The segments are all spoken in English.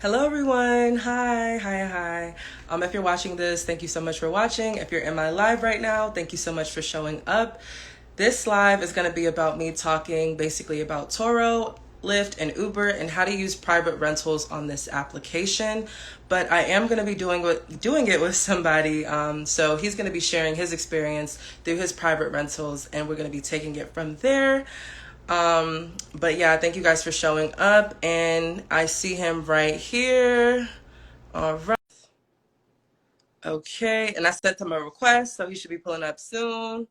Hello, everyone. Hi. If you're watching this, thank you so much for watching. If you're in my live right now, thank you so much for showing up. This live is going to be about me talking basically about Turo, Lyft, and Uber and how to use private rentals on this application. But I am going to be doing it with somebody. So he's going to be sharing his experience through his private rentals, and we're going to be taking it from there. But yeah, thank you guys for showing up, and I see him right here. All right. Okay, and I sent him a request, so he should be pulling up soon.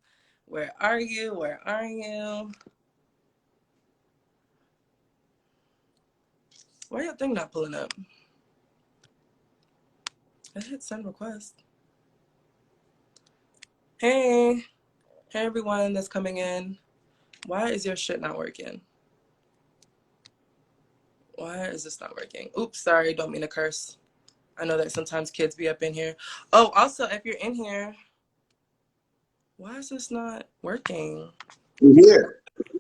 Where are you? Where are you? Why your thing not pulling up? I hit send request. Hey, hey everyone that's coming in. Why is your shit not working? Why is this not working? Oops, sorry, don't mean to curse. I know that sometimes kids be up in here. Oh, also, if you're in here, why is this not working? Yeah,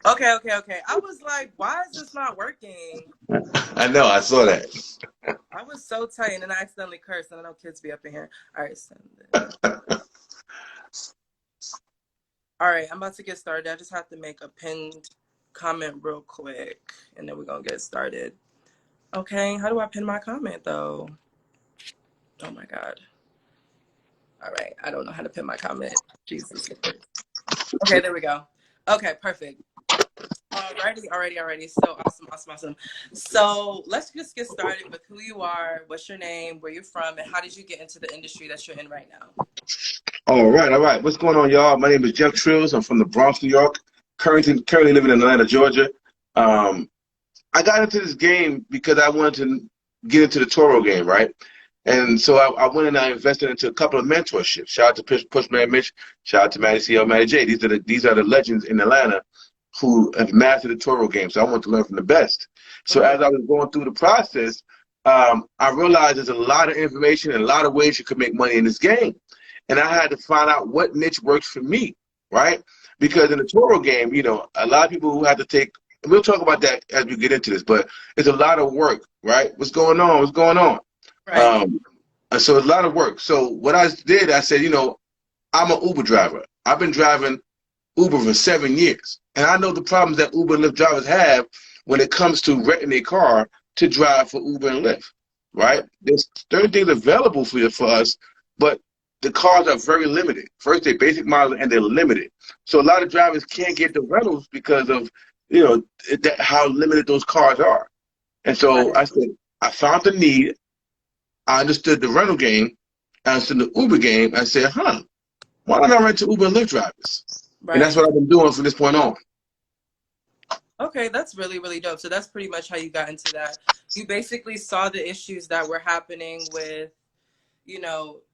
Okay. I was like, why is this not working? I know. I saw that. I was so tight and then I accidentally cursed, and I know kids be up in here. All right, send it. All right, I'm about to get started. I just have to make a pinned comment real quick, and then we're going to get started. Okay, how do I pin my comment, though? Oh, my God. All right, I don't know how to pin my comment. Jesus. Okay, there we go. Okay, perfect. Alrighty. So awesome. So let's just get started with who you are, what's your name, where you're from, and how did you get into the industry that you're in right now? All right. What's going on, y'all? My name is Jeff Trills. I'm from the Bronx, New York. Currently living in Atlanta, Georgia. Um, I got into this game because I wanted to get into the Toro game, right? And so I went and I invested into a couple of mentorships. Shout out to Pushman Mitch. Shout out to Matty CL, Matty J. These are the legends in Atlanta who have mastered the Toro game. So I want to learn from the best. So Mm-hmm. as I was going through the process, I realized there's a lot of information and a lot of ways you can make money in this game. And I had to find out what niche works for me, right? Because in the Toro game, a lot of people who have to take, we'll talk about that as we get into this, but it's a lot of work, right? What's going on? What's going on? Right. Um, and so it's a lot of work. So what I did, I said, I'm an Uber driver. I've been driving Uber for 7 years. And I know the problems that Uber and Lyft drivers have when it comes to renting a car to drive for Uber and Lyft, Mm-hmm. right? There's certain things available for us, but the cars are very limited. First, they're basic model and they're limited. So a lot of drivers can't get the rentals because of, how limited those cars are. And so Right. I said, I found the need. I understood the rental game. I understood the Uber game. I said, why don't I rent to Uber and Lyft drivers? And that's Right. what I've been doing from this point on. Okay, that's really dope. So that's pretty much how you got into that. You basically saw the issues that were happening with,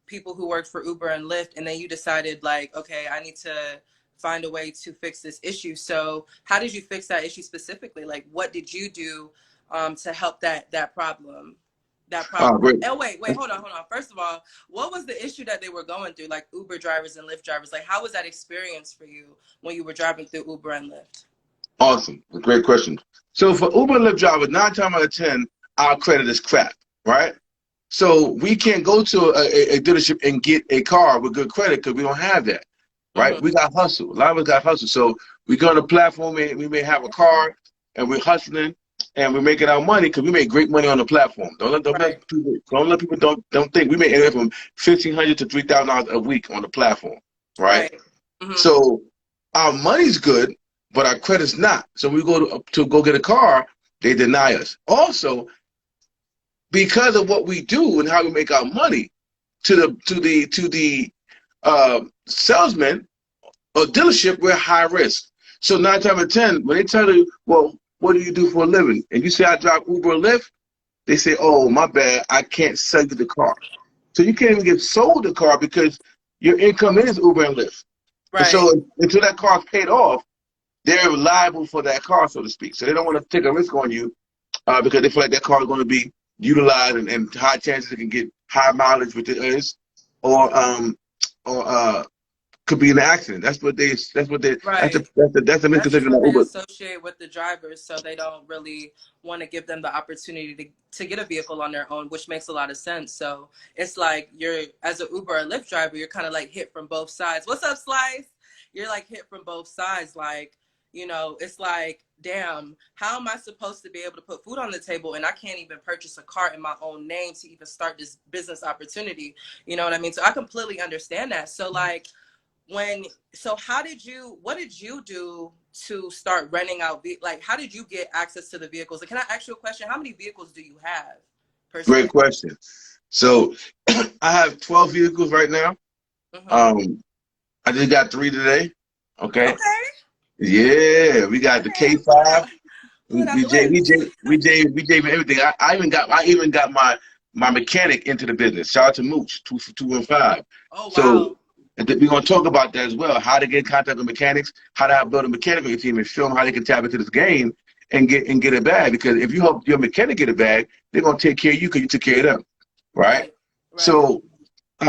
people who worked for Uber and Lyft, and then you decided like, okay, I need to find a way to fix this issue. So how did you fix that issue specifically? Like, what did you do to help that problem? That problem. Great. Oh, wait, hold on. First of all, what was the issue that they were going through, like Uber drivers and Lyft drivers? Like, how was that experience for you when you were driving through Uber and Lyft? Awesome. Great question. So for Uber and Lyft drivers, 9 times out of 10, our credit is crap, right? So we can't go to a dealership and get a car with good credit because we don't have that, right? Mm-hmm. We got hustle. A lot of us got hustle. So we go on the platform and we may have a car and we're hustling and we're making our money because we make great money on the platform. Right. Don't let people don't think we make anywhere from $1,500 to $3,000 a week on the platform, right? Right. Mm-hmm. So our money's good, but our credit's not. So we go to go get a car, they deny us. Also, because of what we do and how we make our money, to the salesman or dealership, we're high risk. So 9 times out of 10, when they tell you, well, what do you do for a living? And you say I drive Uber or Lyft, they say, oh, my bad, I can't sell you the car. So you can't even get sold the car because your income is Uber and Lyft. And Right. so until that car's paid off, they're liable for that car, so to speak. So they don't want to take a risk on you because they feel like that car is going to be utilized and high chances it can get high mileage with it is, or or could be in an accident. That's what they. Right. That's the That's just misconception what of they Uber. associate with the drivers, so they don't really want to give them the opportunity to get a vehicle on their own, which makes a lot of sense. So it's like you're, as an Uber or Lyft driver, you're kind of like hit from both sides. What's up, Slice? You're like hit from both sides. Like, it's like, damn, how am I supposed to be able to put food on the table and I can't even purchase a car in my own name to even start this business opportunity? You know what I mean? So I completely understand that. So like, what did you do to start renting out, like, how did you get access to the vehicles? And can I ask you a question? How many vehicles do you have per Great se? question. So I have 12 vehicles right now. Mm-hmm. I just got 3 today. Okay. Okay. Yeah, we got the Okay. Pull it K5. out. Pull it out the Everything. I even got my mechanic into the business. Shout out to Mooch, 215. Oh, So wow. we're gonna talk about that as well. How to get in contact with mechanics, how to build a mechanical team, and show them how they can tap into this game and get a bag. Because if you help your mechanic get a bag, they're gonna take care of you because you took care of them, right? Right. Right. So I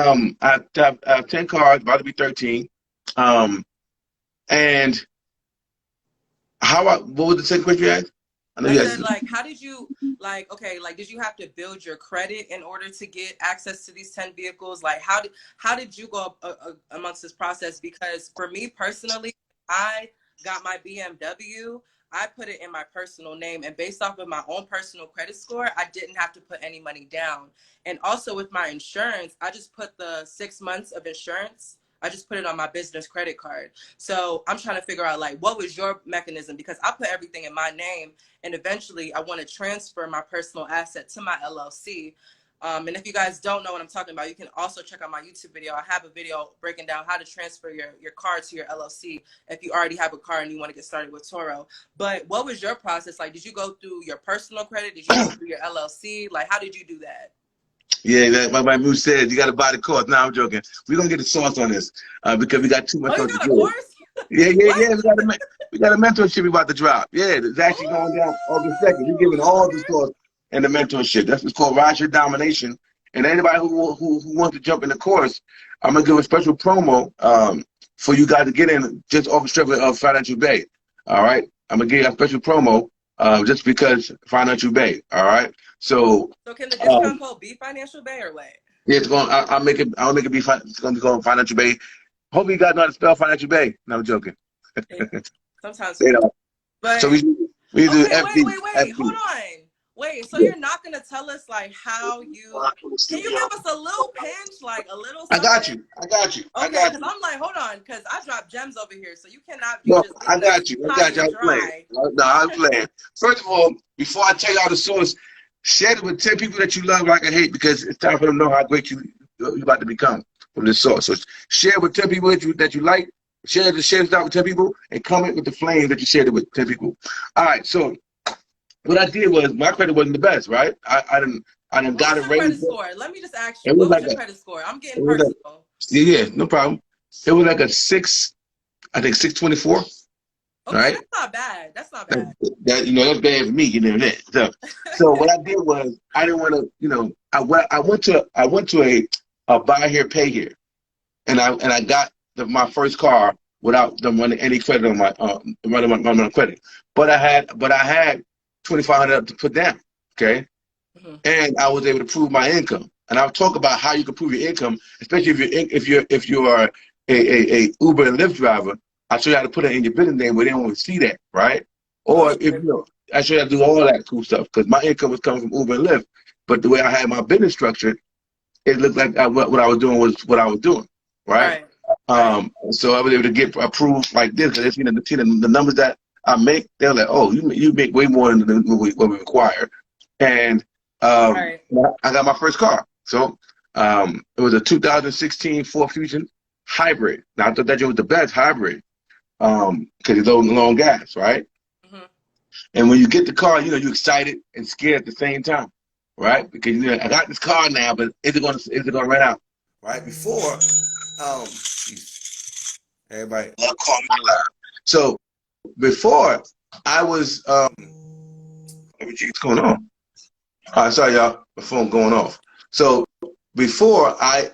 have 10 cars, about to be 13. And what was the second question you asked? I know I you said, asked. like, how did you, like, okay, like, did you have to build your credit in order to get access to these 10 vehicles? Like, how did you go amongst this process? Because for me personally, I got my BMW, I put it in my personal name, and based off of my own personal credit score, I didn't have to put any money down. And also with my insurance, I just put the 6 months of insurance. I just put it on my business credit card. So I'm trying to figure out, like, what was your mechanism? Because I put everything in my name, and eventually I want to transfer my personal asset to my LLC. And if you guys don't know what I'm talking about, you can also check out my YouTube video. I have a video breaking down how to transfer your car to your LLC if you already have a car and you want to get started with Turo. But what was your process like? Did you go through your personal credit? Did you go through your LLC? Like, how did you do that? Yeah, my Moose said you got to buy the course. No, I'm joking. We're gonna get the sauce on this because we got too Oh, much you on to got a give. course? Yeah, yeah, What? yeah. We got a mentorship we about to drop. Yeah, it's actually going down August 2nd. We're giving Oh, all the okay. sauce and the mentorship. That's what's called Rise Your Domination. And anybody who wants to jump in the course, I'm gonna give a special promo for you guys to get in just off the strip of Financial Bae. All right, I'm gonna give you a special promo just because Financial Bae. All right, so. So can the Um, discount code be Financial Bae or what? Yeah, it's going. I'll make it. I'll make it be. It's going to be called Financial Bae. Hopefully, you guys know how to spell Financial Bae. No, I'm joking. Yeah, sometimes You we know. don't. So But we do okay, FD. wait. Hold FD. on. Wait, so you're not gonna tell us like can you give us a little pinch, like a little I got something? you. I got you. I Okay, got because you. I'm like, hold on, because I drop gems over here, so you cannot be No, just I leaving us got you. I high got you. and I'm playing. dry. No, I'm playing. First of all, before I tell y'all the source, share it with 10 people that you love like I hate because it's time for them to know how great you're about to become from this source. So share it with 10 people that you like. Share this out with 10 people and comment with the flame that you shared it with 10 people. All right, so what I did was my credit wasn't the best, right? I didn't What got was it your raised. credit score? Let me just ask It you, was what was like your a credit score? I'm getting it was like personal. yeah, no problem. It was like a 6, I think 624, Okay, right? that's not bad. That's not bad. That that's bad for me, that. So what I did was I didn't want to, I went to a buy here, pay here, and I got my first car without them running any credit on my credit, but I had 2,500 to put down, okay, Mhm. and I was able to prove my income, and I'll talk about how you can prove your income, especially if you're a Uber and Lyft driver. I'll show you how to put it in your business name where they don't even see that, right? Oh Or if shit. I show you how to do all that cool stuff because my income was coming from Uber and Lyft, but the way I had my business structured, it looked like what I was doing was what I was doing, right? Right. Right. So I was able to get approved like this because the numbers that I make, they're like, oh, you make way more than what we require, and Right. I got my first car. So it was a 2016 Ford Fusion hybrid. Now I thought that was the best hybrid because it's long gas, right? Hmm. And when you get the car, you're excited and scared at the same time, right? Because I got this car now, but is it gonna run out? Right before, everybody love call me loud. So before I was, what's going on? All right, sorry y'all, my phone going off. So before I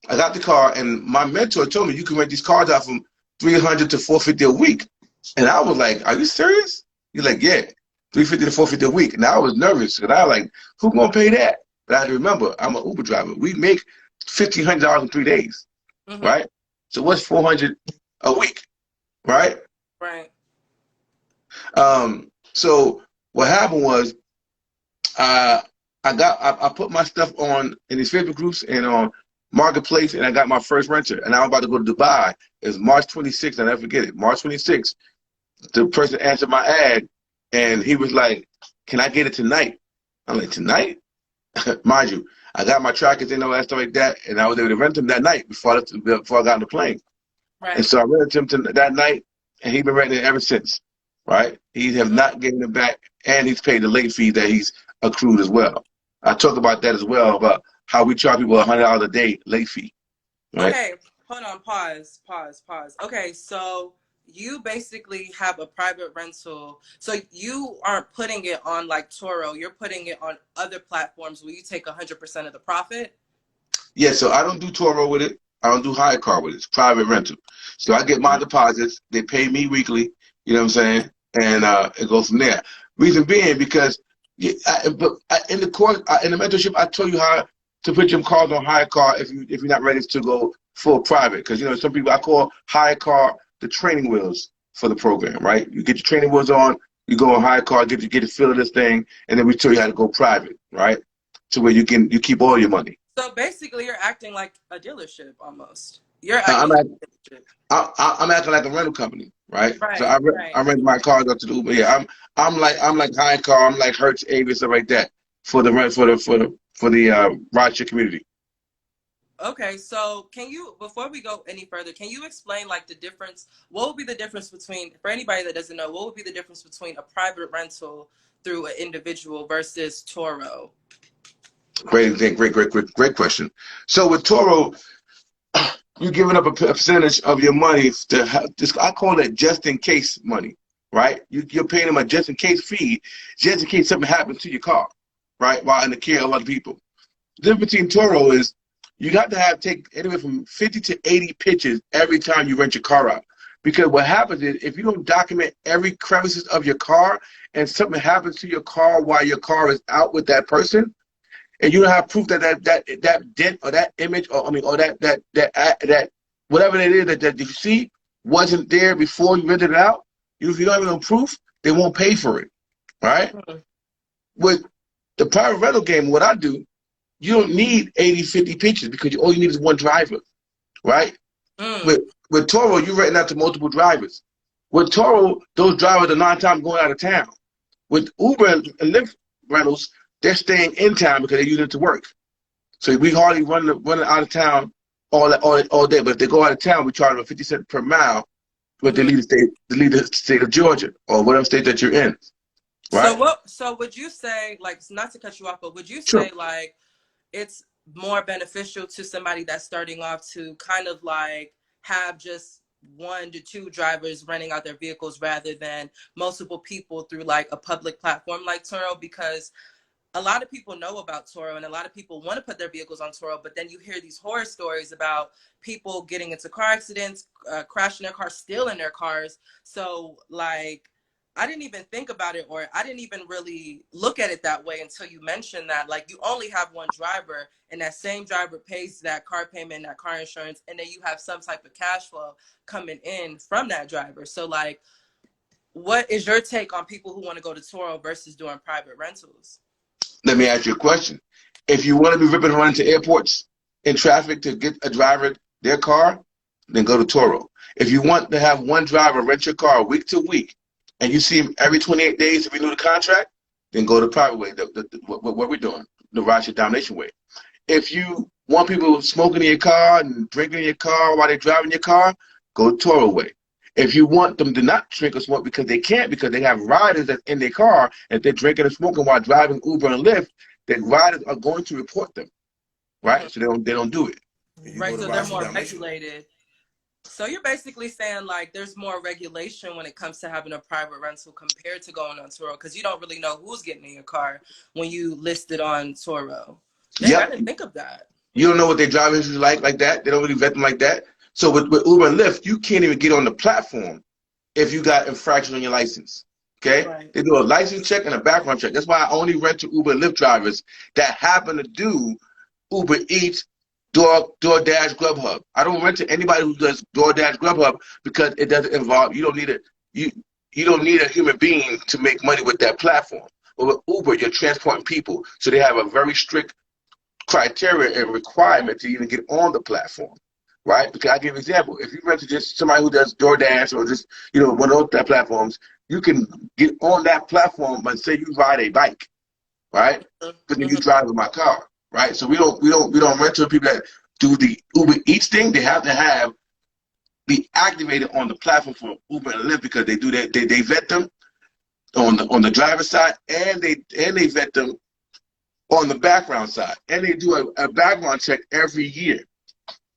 I got the car, and my mentor told me you can rent these cars out from 300 to 450 a week. And I was like, "Are you serious?" He's like, "Yeah, 350 to 450 a week." And I was nervous because I was like, "Who gonna pay that?" But I had to remember, I'm an Uber driver. We make $1,500 in 3 days, Mm-hmm. right? So what's 400 a week, right? Right. So what happened was, uh, I put my stuff on in these Facebook groups and on Marketplace, and I got my first renter. And I'm about to go to Dubai. It's March 26th. I never forget it. March 26th. The person answered my ad, and he was like, "Can I get it tonight?" I'm like, "Tonight?" Mind you, I got my trackers and all that stuff like that, and I was able to rent them that night before I got on the plane. And Right. so I rented him that night, and he's been renting it ever since. Right? He have not given it back, and he's paid the late fee that he's accrued as well. I talk about that as well, about how we charge people $100 a day late fee. Right? Okay, hold on, pause, pause, pause. Okay, so you basically have a private rental. So you aren't putting it on like Turo, you're putting it on other platforms where you take 100% of the profit? Yeah. So I don't do Turo with it. I don't do Hyrecar with it. It's private rental. So I get my deposits. They pay me weekly. You know what I'm saying? And it goes from there. Reason being because in the course in the mentorship, I tell you how to put your cars on hire car if you're not ready to go full private. Because some people I call hire car the training wheels for the program. Right? You get your training wheels on. You go on hire car, get the feel of this thing, and then we tell you how to go private. Right? To where you keep all your money. So basically you're acting like a dealership almost. You're I'm acting like a dealership. I'm acting like a rental company, right? So Right, I right. rent my cars up to the Uber. Yeah, I'm like high car. I'm like Hertz, Avis, stuff like that for the rent for the rideshare community. Okay, so can you, before we go any further, can you explain like the difference? What would be the difference between, for anybody that doesn't know, what would be the difference between a private rental through an individual versus Turo? Great question. So with Toro, you're giving up a percentage of your money to have this. I call it just in case money, right? You're paying them a just in case fee, just in case something happens to your car, right? While in the care of other people. The difference between Toro is you got to take anywhere from 50 to 80 pictures every time you rent your car out. Because what happens is if you don't document every crevices of your car and something happens to your car while your car is out with that person, and you don't have proof that dent or that image or that whatever it is that you see wasn't there before you rented it out, if you don't have no proof, they won't pay for it. Right? Mm, With the private rental game, what I do, you don't need 80, 50 pictures because all you need is one driver, right? mm, With Toro, you're renting out to multiple drivers. With Toro, those drivers are 9 times going out of town. With Uber and Lyft rentals, they're staying in town because they use it to work. So we hardly running out of town all day. But if they go out of town, we charge them 50 cents per mile. But mm-hmm. they leave the state of Georgia or whatever state that you're in, So right? what, so would you say, like, not to cut you off, but would you Sure. say like it's more beneficial to somebody that's starting off to kind of like have just 1 to 2 drivers renting out their vehicles rather than multiple people through like a public platform like Turo? Because a lot of people know about Turo and a lot of people want to put their vehicles on Turo, but then you hear these horror stories about people getting into car accidents, crashing their cars, stealing their cars. So like, I didn't even think about it, or I didn't even really look at it that way until you mentioned that. Like, you only have one driver, and that same driver pays that car payment, that car insurance, and then you have some type of cash flow coming in from that driver. So like, what is your take on people who want to go to Turo versus doing private rentals? Let me ask you a question. If you want to be ripping around to airports in traffic to get a driver their car, then go to Toro. If you want to have one driver rent your car week to week, and you see him every 28 days to renew the contract, then go the private way. What we're doing, the Ratchet Domination way. If you want people smoking in your car and drinking in your car while they're driving your car, go Toro way. If you want them to not drink or smoke because they can't, because they have riders that's in their car, and they're drinking and smoking while driving Uber and Lyft, then riders are going to report them, right? So they don't do it. You go Right, to so they're Ratchet more Domination way. regulated. So you're basically saying like there's more regulation when it comes to having a private rental compared to going on Turo, because you don't really know who's getting in your car when you list it on Turo. Dang, I Yep. didn't think of that. You don't know what their driving history is like that. They don't really vet them like that. So with Uber and Lyft, you can't even get on the platform if you got infraction on your license. Okay? Right. They do a license check and a background check. That's why I only rent to Uber and Lyft drivers that happen to do Uber Eats, DoorDash, Grubhub. I don't rent to anybody who does DoorDash, Grubhub because it doesn't involve. You don't need a human being to make money with that platform. But with Uber, you're transporting people, so they have a very strict criteria and requirement to even get on the platform, right? Because I give an example. If you rent to just somebody who does DoorDash or just one of those platforms, you can get on that platform and say you ride a bike, right? But then you drive in my car, right? So we don't rent to people that do the Uber Eats thing. They have to be activated on the platform for Uber and Lyft because they do that. They vet them on the driver's side and they vet them on the background side, and they do a background check every year.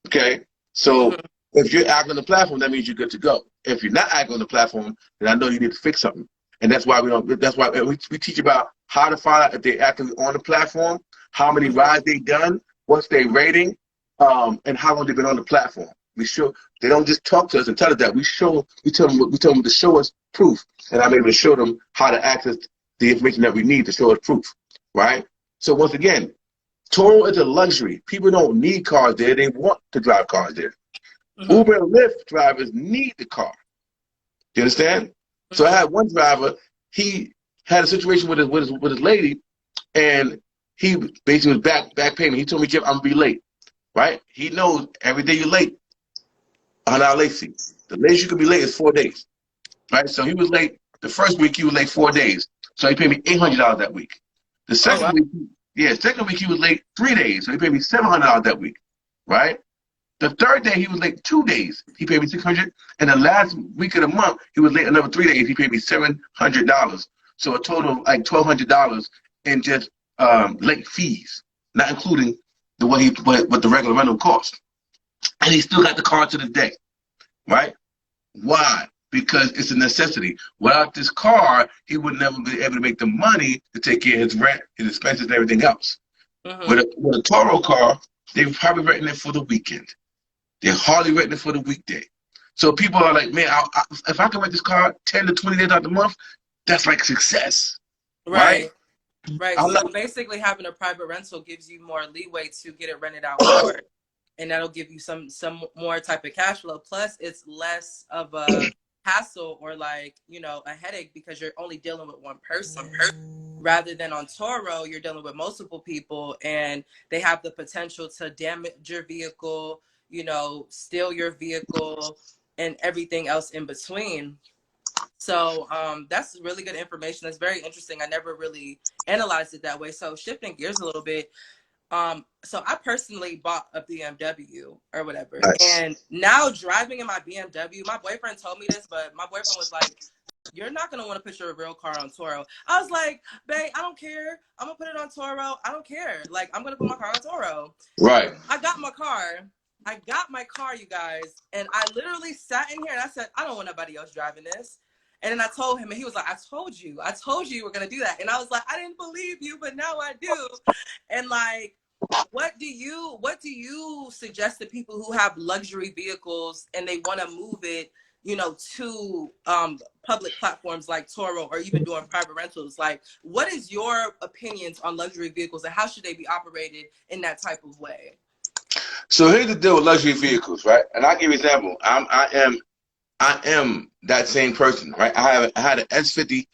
Okay, so if you're acting on the platform, that means you're good to go. If you're not acting on the platform, then I know you need to fix something, and that's why we don't. That's why we teach about how to find out if they're acting on the platform, how many rides they've done, what's their rating, and how long they've been on the platform. We show they don't just talk to us and tell us that. We tell them to show us proof, and I'm able to show them how to access the information that we need to show us proof, right? So once again, Turo is a luxury. People don't need cars there. They want to drive cars there. Uber and Lyft drivers need the car. Do you understand? So I had one driver, he had a situation with his lady, and he basically was back payment. He told me, Jim, I'm going to be late, right? He knows every day you're late, $100 late fee. The latest you could be late is 4 days, right? So he was late. The first week, he was late 4 days. So he paid me $800 that week. The second week he was late 3 days, so he paid me $700 that week, right? The third day he was late 2 days, he paid me $600, and the last week of the month he was late another 3 days, he paid me $700. So a total of like $1,200 in just late fees, not including what the regular rental cost, and he still got the car to the day, right? Why? Because it's a necessity. Without this car, he would never be able to make the money to take care of his rent, his expenses, and everything else. With a Turo car, they're probably renting it for the weekend. They're hardly renting it for the weekday. So people are like, man, if I can rent this car 10 to 20 days out of the month, that's like success. Right? Right. So basically having a private rental gives you more leeway to get it rented out more. And that'll give you some more type of cash flow. Plus, it's less of a hassle or like, a headache because you're only dealing with one person. Rather than on Turo, you're dealing with multiple people and they have the potential to damage your vehicle, steal your vehicle and everything else in between. So that's really good information. That's very interesting. I never really analyzed it that way. So shifting gears a little bit. So I personally bought a BMW or whatever. Nice. And now driving in my BMW, my boyfriend told me this, but my boyfriend was like, you're not going to want to put your real car on Turo. I was like, babe, I don't care. I'm going to put it on Turo. I don't care. Like, I'm going to put my car on Turo. Right. I got my car, you guys. And I literally sat in here and I said, I don't want nobody else driving this. And then I told him, and he was like, I told you you were going to do that. And I was like, I didn't believe you, but now I do. And like, what do you suggest to people who have luxury vehicles and they want to move it, to public platforms like Turo or even doing private rentals? Like, what is your opinions on luxury vehicles and how should they be operated in that type of way? So here's the deal with luxury vehicles, right? And I'll give you an example. I am that same person, right? I had an S50,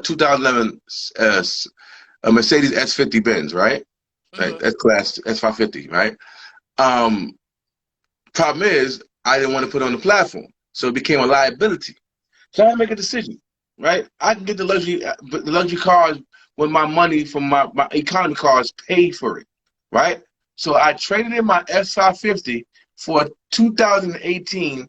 2011 a Mercedes S50 Benz, right? Right, that's class S550, right? Problem is, I didn't want to put it on the platform, so it became a liability. So I had to make a decision, right? I can get the luxury cars when my money from my economy cars paid for it, right? So I traded in my S550 for a 2018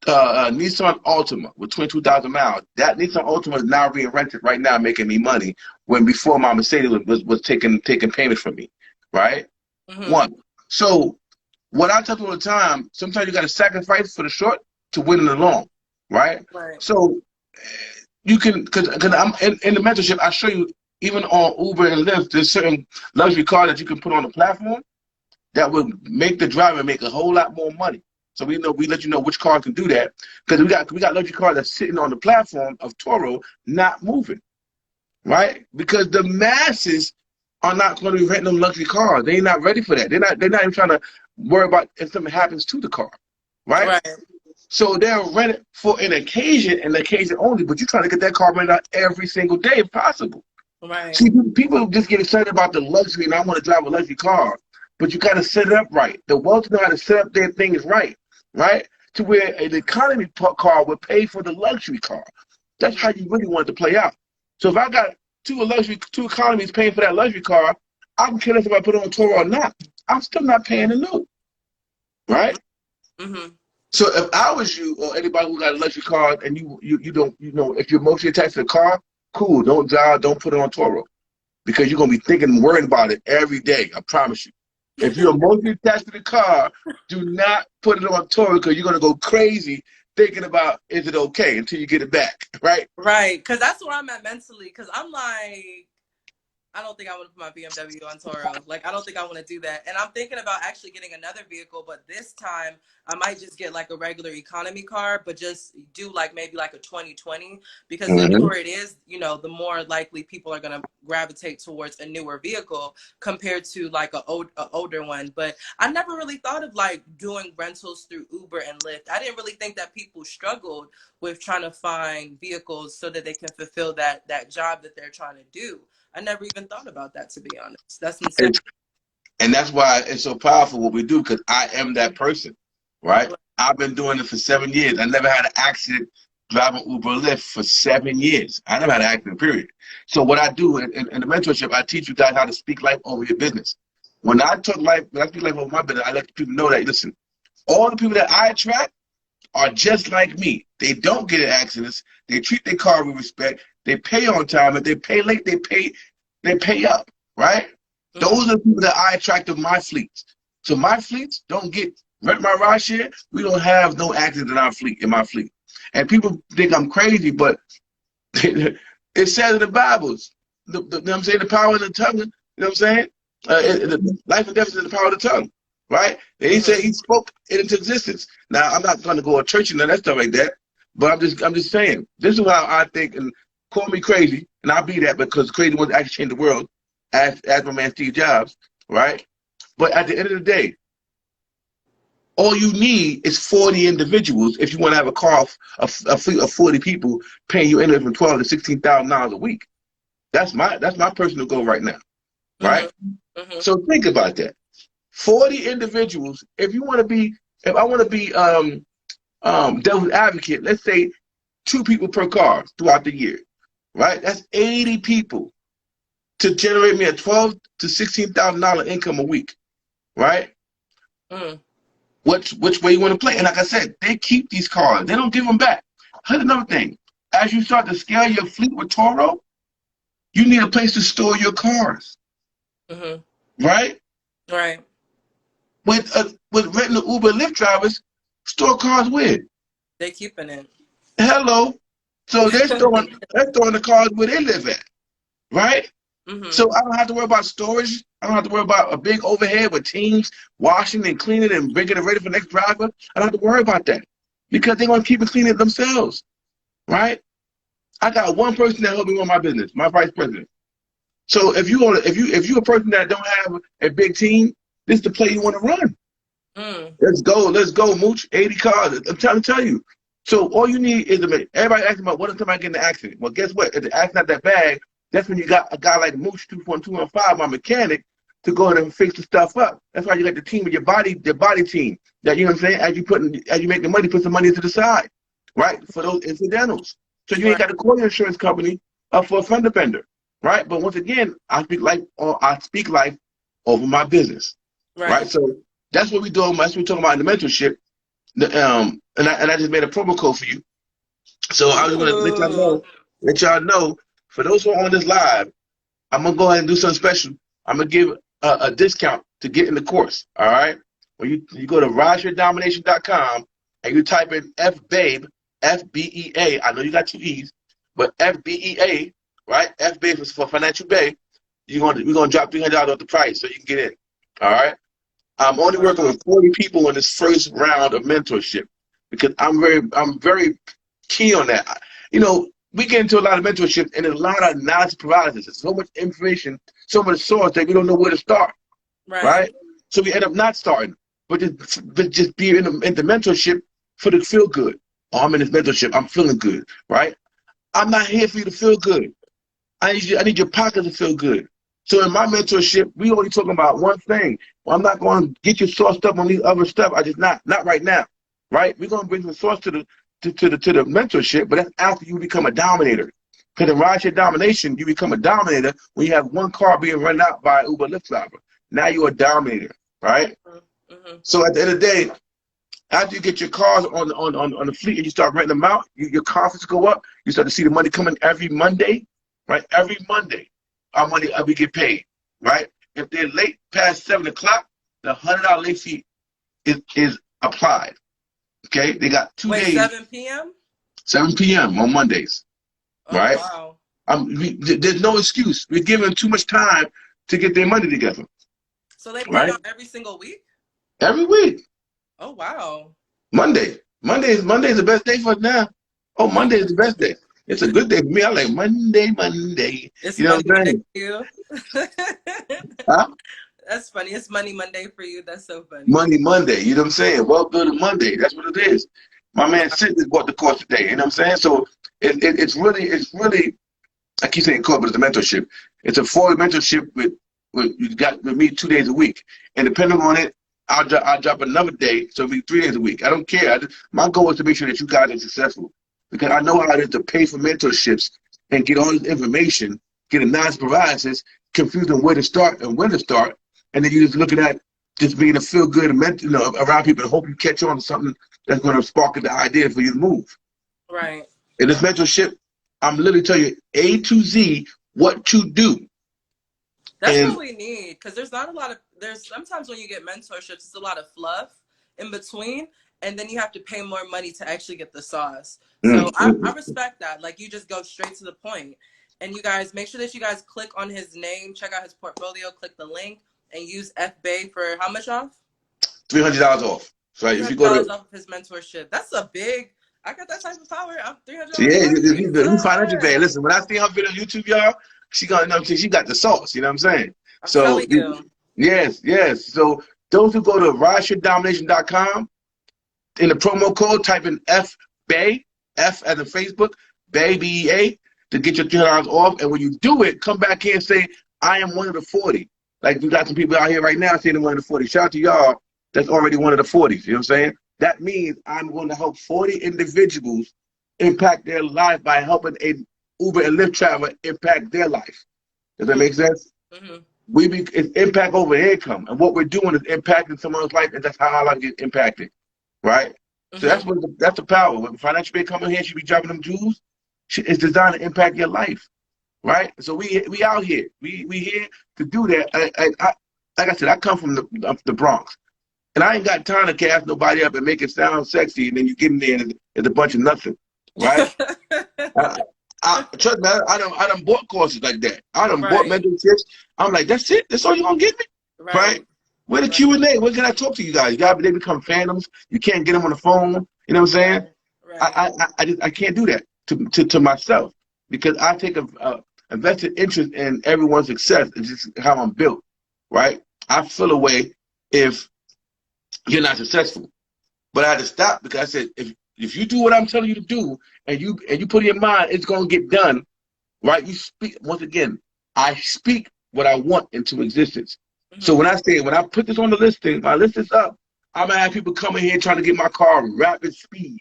Nissan Altima with 22,000 miles. That Nissan Altima is now being rented right now, making me money, when before my Mercedes was taking payment from me, right? One. So what I tell people all the time, sometimes you got to sacrifice for the short to win in the long, right? So you can, because I'm in the mentorship, I show you even on Uber and Lyft, there's certain luxury cars that you can put on the platform that would make the driver make a whole lot more money. So we let you know which car can do that, because we got luxury cars that's sitting on the platform of Turo not moving, right? Because the masses are not going to be renting them luxury cars. They're not ready for that. They're not even trying to worry about if something happens to the car, right? Right. So they'll rent it for an occasion and occasion only, but you're trying to get that car rented out every single day if possible. Right. See, people just get excited about the luxury and I want to drive a luxury car, but you got to set it up right. The wealthy know how to set up their things right, right? To where an economy car would pay for the luxury car. That's how you really want it to play out. So if I got two economies paying for that luxury car, I don't care if I put it on Turo or not. I'm still not paying the note, right? Mm-hmm. So if I was you or anybody who got a luxury car and you don't, if you're emotionally attached to the car, cool, don't drive, don't put it on Turo, because you're gonna be thinking and worrying about it every day. I promise you. If you're emotionally attached to the car, do not put it on Turo, because you're gonna go crazy thinking about, is it okay, until you get it back, right? Right, because that's where I'm at mentally. Because I'm like, I don't think I want to put my BMW on Turo. Like, I don't think I want to do that. And I'm thinking about actually getting another vehicle, but this time I might just get like a regular economy car, but just do like maybe like a 2020, because the newer it is, the more likely people are going to gravitate towards a newer vehicle compared to like a older one. But I never really thought of like doing rentals through Uber and Lyft. I didn't really think that people struggled with trying to find vehicles so that they can fulfill that job that they're trying to do. I never even thought about that, to be honest. That's insane. And that's why it's so powerful what we do, because I am that person, right? I've been doing it for 7 years. I never had an accident driving Uber or Lyft for 7 years. I never had an accident, period. So what I do in the mentorship, I teach you guys how to speak life over your business. When I speak life over my business, I let people know that, listen, all the people that I attract are just like me. They don't get in accidents. They treat their car with respect. They pay on time. If they pay late, they pay up, right? Mm-hmm. Those are the people that I attract to my fleets. So my fleets don't get rent my ride share. We don't have no accidents in my fleet. And people think I'm crazy, but it says in the Bibles, you know what I'm saying, the power of the tongue, you know what I'm saying? Life and death is in the power of the tongue, right? And he said he spoke it into existence. Now, I'm not going to go to church and that stuff like that, but I'm just saying, this is how I think, and call me crazy, and I'll be that, because crazy ones actually change the world, as my man Steve Jobs, right? But at the end of the day, all you need is 40 individuals if you want to have a car, a fleet of 40 people paying you anywhere from $12,000 to $16,000 a week. That's my personal goal right now, right? Mm-hmm. So think about that. 40 individuals. If I want to be devil's advocate, let's say 2 people per car throughout the year, right? That's 80 people to generate me a $12,000 to $16,000 income a week, right? Mm. Which way you want to play? And like I said, they keep these cars. They don't give them back. Here's another thing. As you start to scale your fleet with Turo, you need a place to store your cars, right? Right. With renting the Uber and Lyft drivers, store cars where? They keeping it. Hello. So they're storing the cars where they live at, right? Mm-hmm. So I don't have to worry about storage. I don't have to worry about a big overhead with teams washing and cleaning and bringing it ready for the next driver. I don't have to worry about that, because they're going to keep it cleaning themselves, right? I got one person that helps me run my business, my vice president. So if you're a person that don't have a big team, this is the play you want to run. Mm. Let's go, Mooch. 80 cars. I'm trying to tell you. So all you need is everybody asking about what if somebody get in an accident. Well, guess what? If the accident's not that bad, that's when you got a guy like Mooch 2.215, my mechanic, to go in and fix the stuff up. That's why you got the team of your body team. That, you know what I'm saying? As you make the money, put some money to the side, right? For those incidentals. So you ain't got to call your insurance company for a fender bender, right? But once again, I speak life over my business, right? So that's what we do. That's what we're talking about in the mentorship. And I just made a promo code for you. So I was going to let y'all know. For those who are on this live, I'm gonna go ahead and do something special. I'm gonna give a discount to get in the course. All right. When you go to rideyourdomination.com and you type in FBABE, FBEA. I know you got 2 E's, but FBEA, right? FBABE is for Financial Bay. We're gonna drop $300 off the price so you can get in. All right. I'm only working Wow. with 40 people in this first round of mentorship because I'm very key on that. You know, we get into a lot of mentorship and a lot of knowledge providers. There's so much information, so much source that we don't know where to start, Right. right? So we end up not starting, but just be in the mentorship for the feel good. Oh, I'm in this mentorship. I'm feeling good, right? I'm not here for you to feel good. I need your pocket to feel good. So in my mentorship, we only talking about one thing. Well, I'm not going to get you sourced up on these other stuff. I just not right now, right? We're going to bring the source to the mentorship, but that's after you become a dominator. Because in rideshare domination, you become a dominator when you have one car being run out by an Uber Lyft driver. Now you're a dominator, right? Mm-hmm. So at the end of the day, after you get your cars on the fleet and you start renting them out, your confidence go up. You start to see the money coming every Monday, right? Every Monday, our money we get paid, right? If they're late past 7 o'clock, the $100 late fee is applied. Okay, they got 2 Wait, days, 7 p.m.? 7 p.m. on Mondays, Oh, right? wow. There's no excuse. We're giving too much time to get their money together, So they pay right? out every single week? Every week, Oh, wow. Monday is the best day for us now. Oh, Monday is the best day. It's a good day for me. I like Monday. It's You know Money what I'm Monday saying? for you? Huh? That's funny. It's Money Monday for you. That's so funny. Monday. You know what I'm saying? Well, good Monday. That's what it is. My man Sid just bought the course today. You know what I'm saying? So it's really. I keep saying course, but it's a mentorship. It's a full mentorship with you got with me 2 days a week, and depending on it, I'll drop another day, so it'll be 3 days a week. I don't care. My goal is to make sure that you guys are successful because I know how it is to pay for mentorships and get all this information, get a nice paralysis, confused on where to start and when to start, and then you just looking at just being a feel good around people and hope you catch on to something that's going to spark the idea for you to move. Right. In this mentorship, I'm literally telling you A to Z what to do. That's what And we need because there's not a lot of, there's sometimes when you get mentorships, it's a lot of fluff in between, and then you have to pay more money to actually get the sauce. So I respect that. Like, you just go straight to the point. And you guys, make sure that you guys click on his name, check out his portfolio, click the link, and use Baee for how much off? $300 off. So Three if you hundred go dollars to off of his mentorship. That's a big. I got that type of power. I'm so $300 yeah, off. you financial Bae. Jesus. Listen, when I see her video on YouTube, y'all, she got she got the sauce. You know what I'm saying? I'm So telling you. yes. So those who go to ridesharedomination.com in the promo code, type in F Bae, F as in Facebook, Bae BEA to get your $300 off. And when you do it, come back here and say, I am one of the 40. Like we got some people out here right now saying they're one of the 40. Shout out to y'all that's already one of the 40s. You know what I'm saying? That means I'm going to help 40 individuals impact their life by helping a Uber and Lyft traveler impact their life. Does that make sense? Mm-hmm. It's impact over income, and what we're doing is impacting someone's life, and that's how our life gets impacted, right? So Mm-hmm. that's the power. When financial Bae coming here, she be dropping them jewels. It's designed to impact your life, right? So we out here. We here to do that. Like I said, I come from the Bronx. And I ain't got time to cast nobody up and make it sound sexy, and then you get in there and it's a bunch of nothing, right? Trust me, I done bought courses like that. I done bought Right. mentorships. I'm like, that's it? That's all you gonna give me? Right. Right? Where the Right. Q&A? Where can I talk to you guys? They become phantoms. You can't get them on the phone. You know what I'm saying? Right. I can't do that to myself because I take a vested interest in everyone's success. It's just how I'm built, right? I feel a way if you're not successful. But I had to stop because I said, if you do what I'm telling you to do and you put in your mind it's gonna get done, right? You speak once again, I speak what I want into existence. So Mm-hmm. when I put this on the listing, my list is up, I'm gonna have people coming here trying to get my car rapid speed,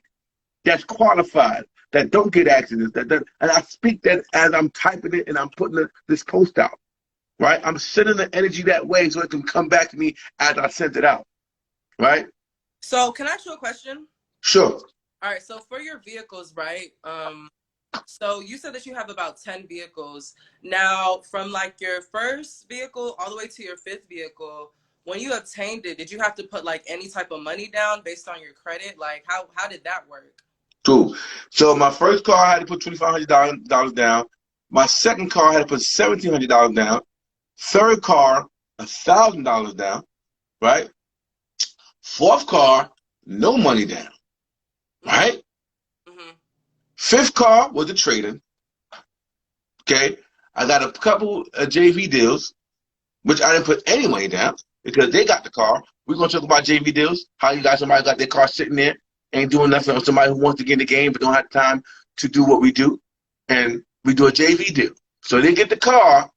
that's qualified, that don't get accidents, and I speak that as I'm typing it and I'm putting this post out, right? I'm sending the energy that way so it can come back to me as I sent it out, right? So can I ask you a question? Sure. All right. So for your vehicles, right? So you said that you have about 10 vehicles. Now, from like your first vehicle all the way to your fifth vehicle, when you obtained it, did you have to put like any type of money down based on your credit? Like how did that work? Cool. So my first car I had to put $2,500 down. My second car I had to put $1,700 down. Third car, $1,000 down, right? Fourth car, no money down, Mm-hmm. right? Mm-hmm. Fifth car was the trading. Okay, I got a couple of JV deals, which I didn't put any money down because they got the car. We're gonna talk about JV deals. How you got somebody got their car sitting there, ain't doing nothing, or somebody who wants to get in the game but don't have time to do what we do, and we do a JV deal. So they get the car.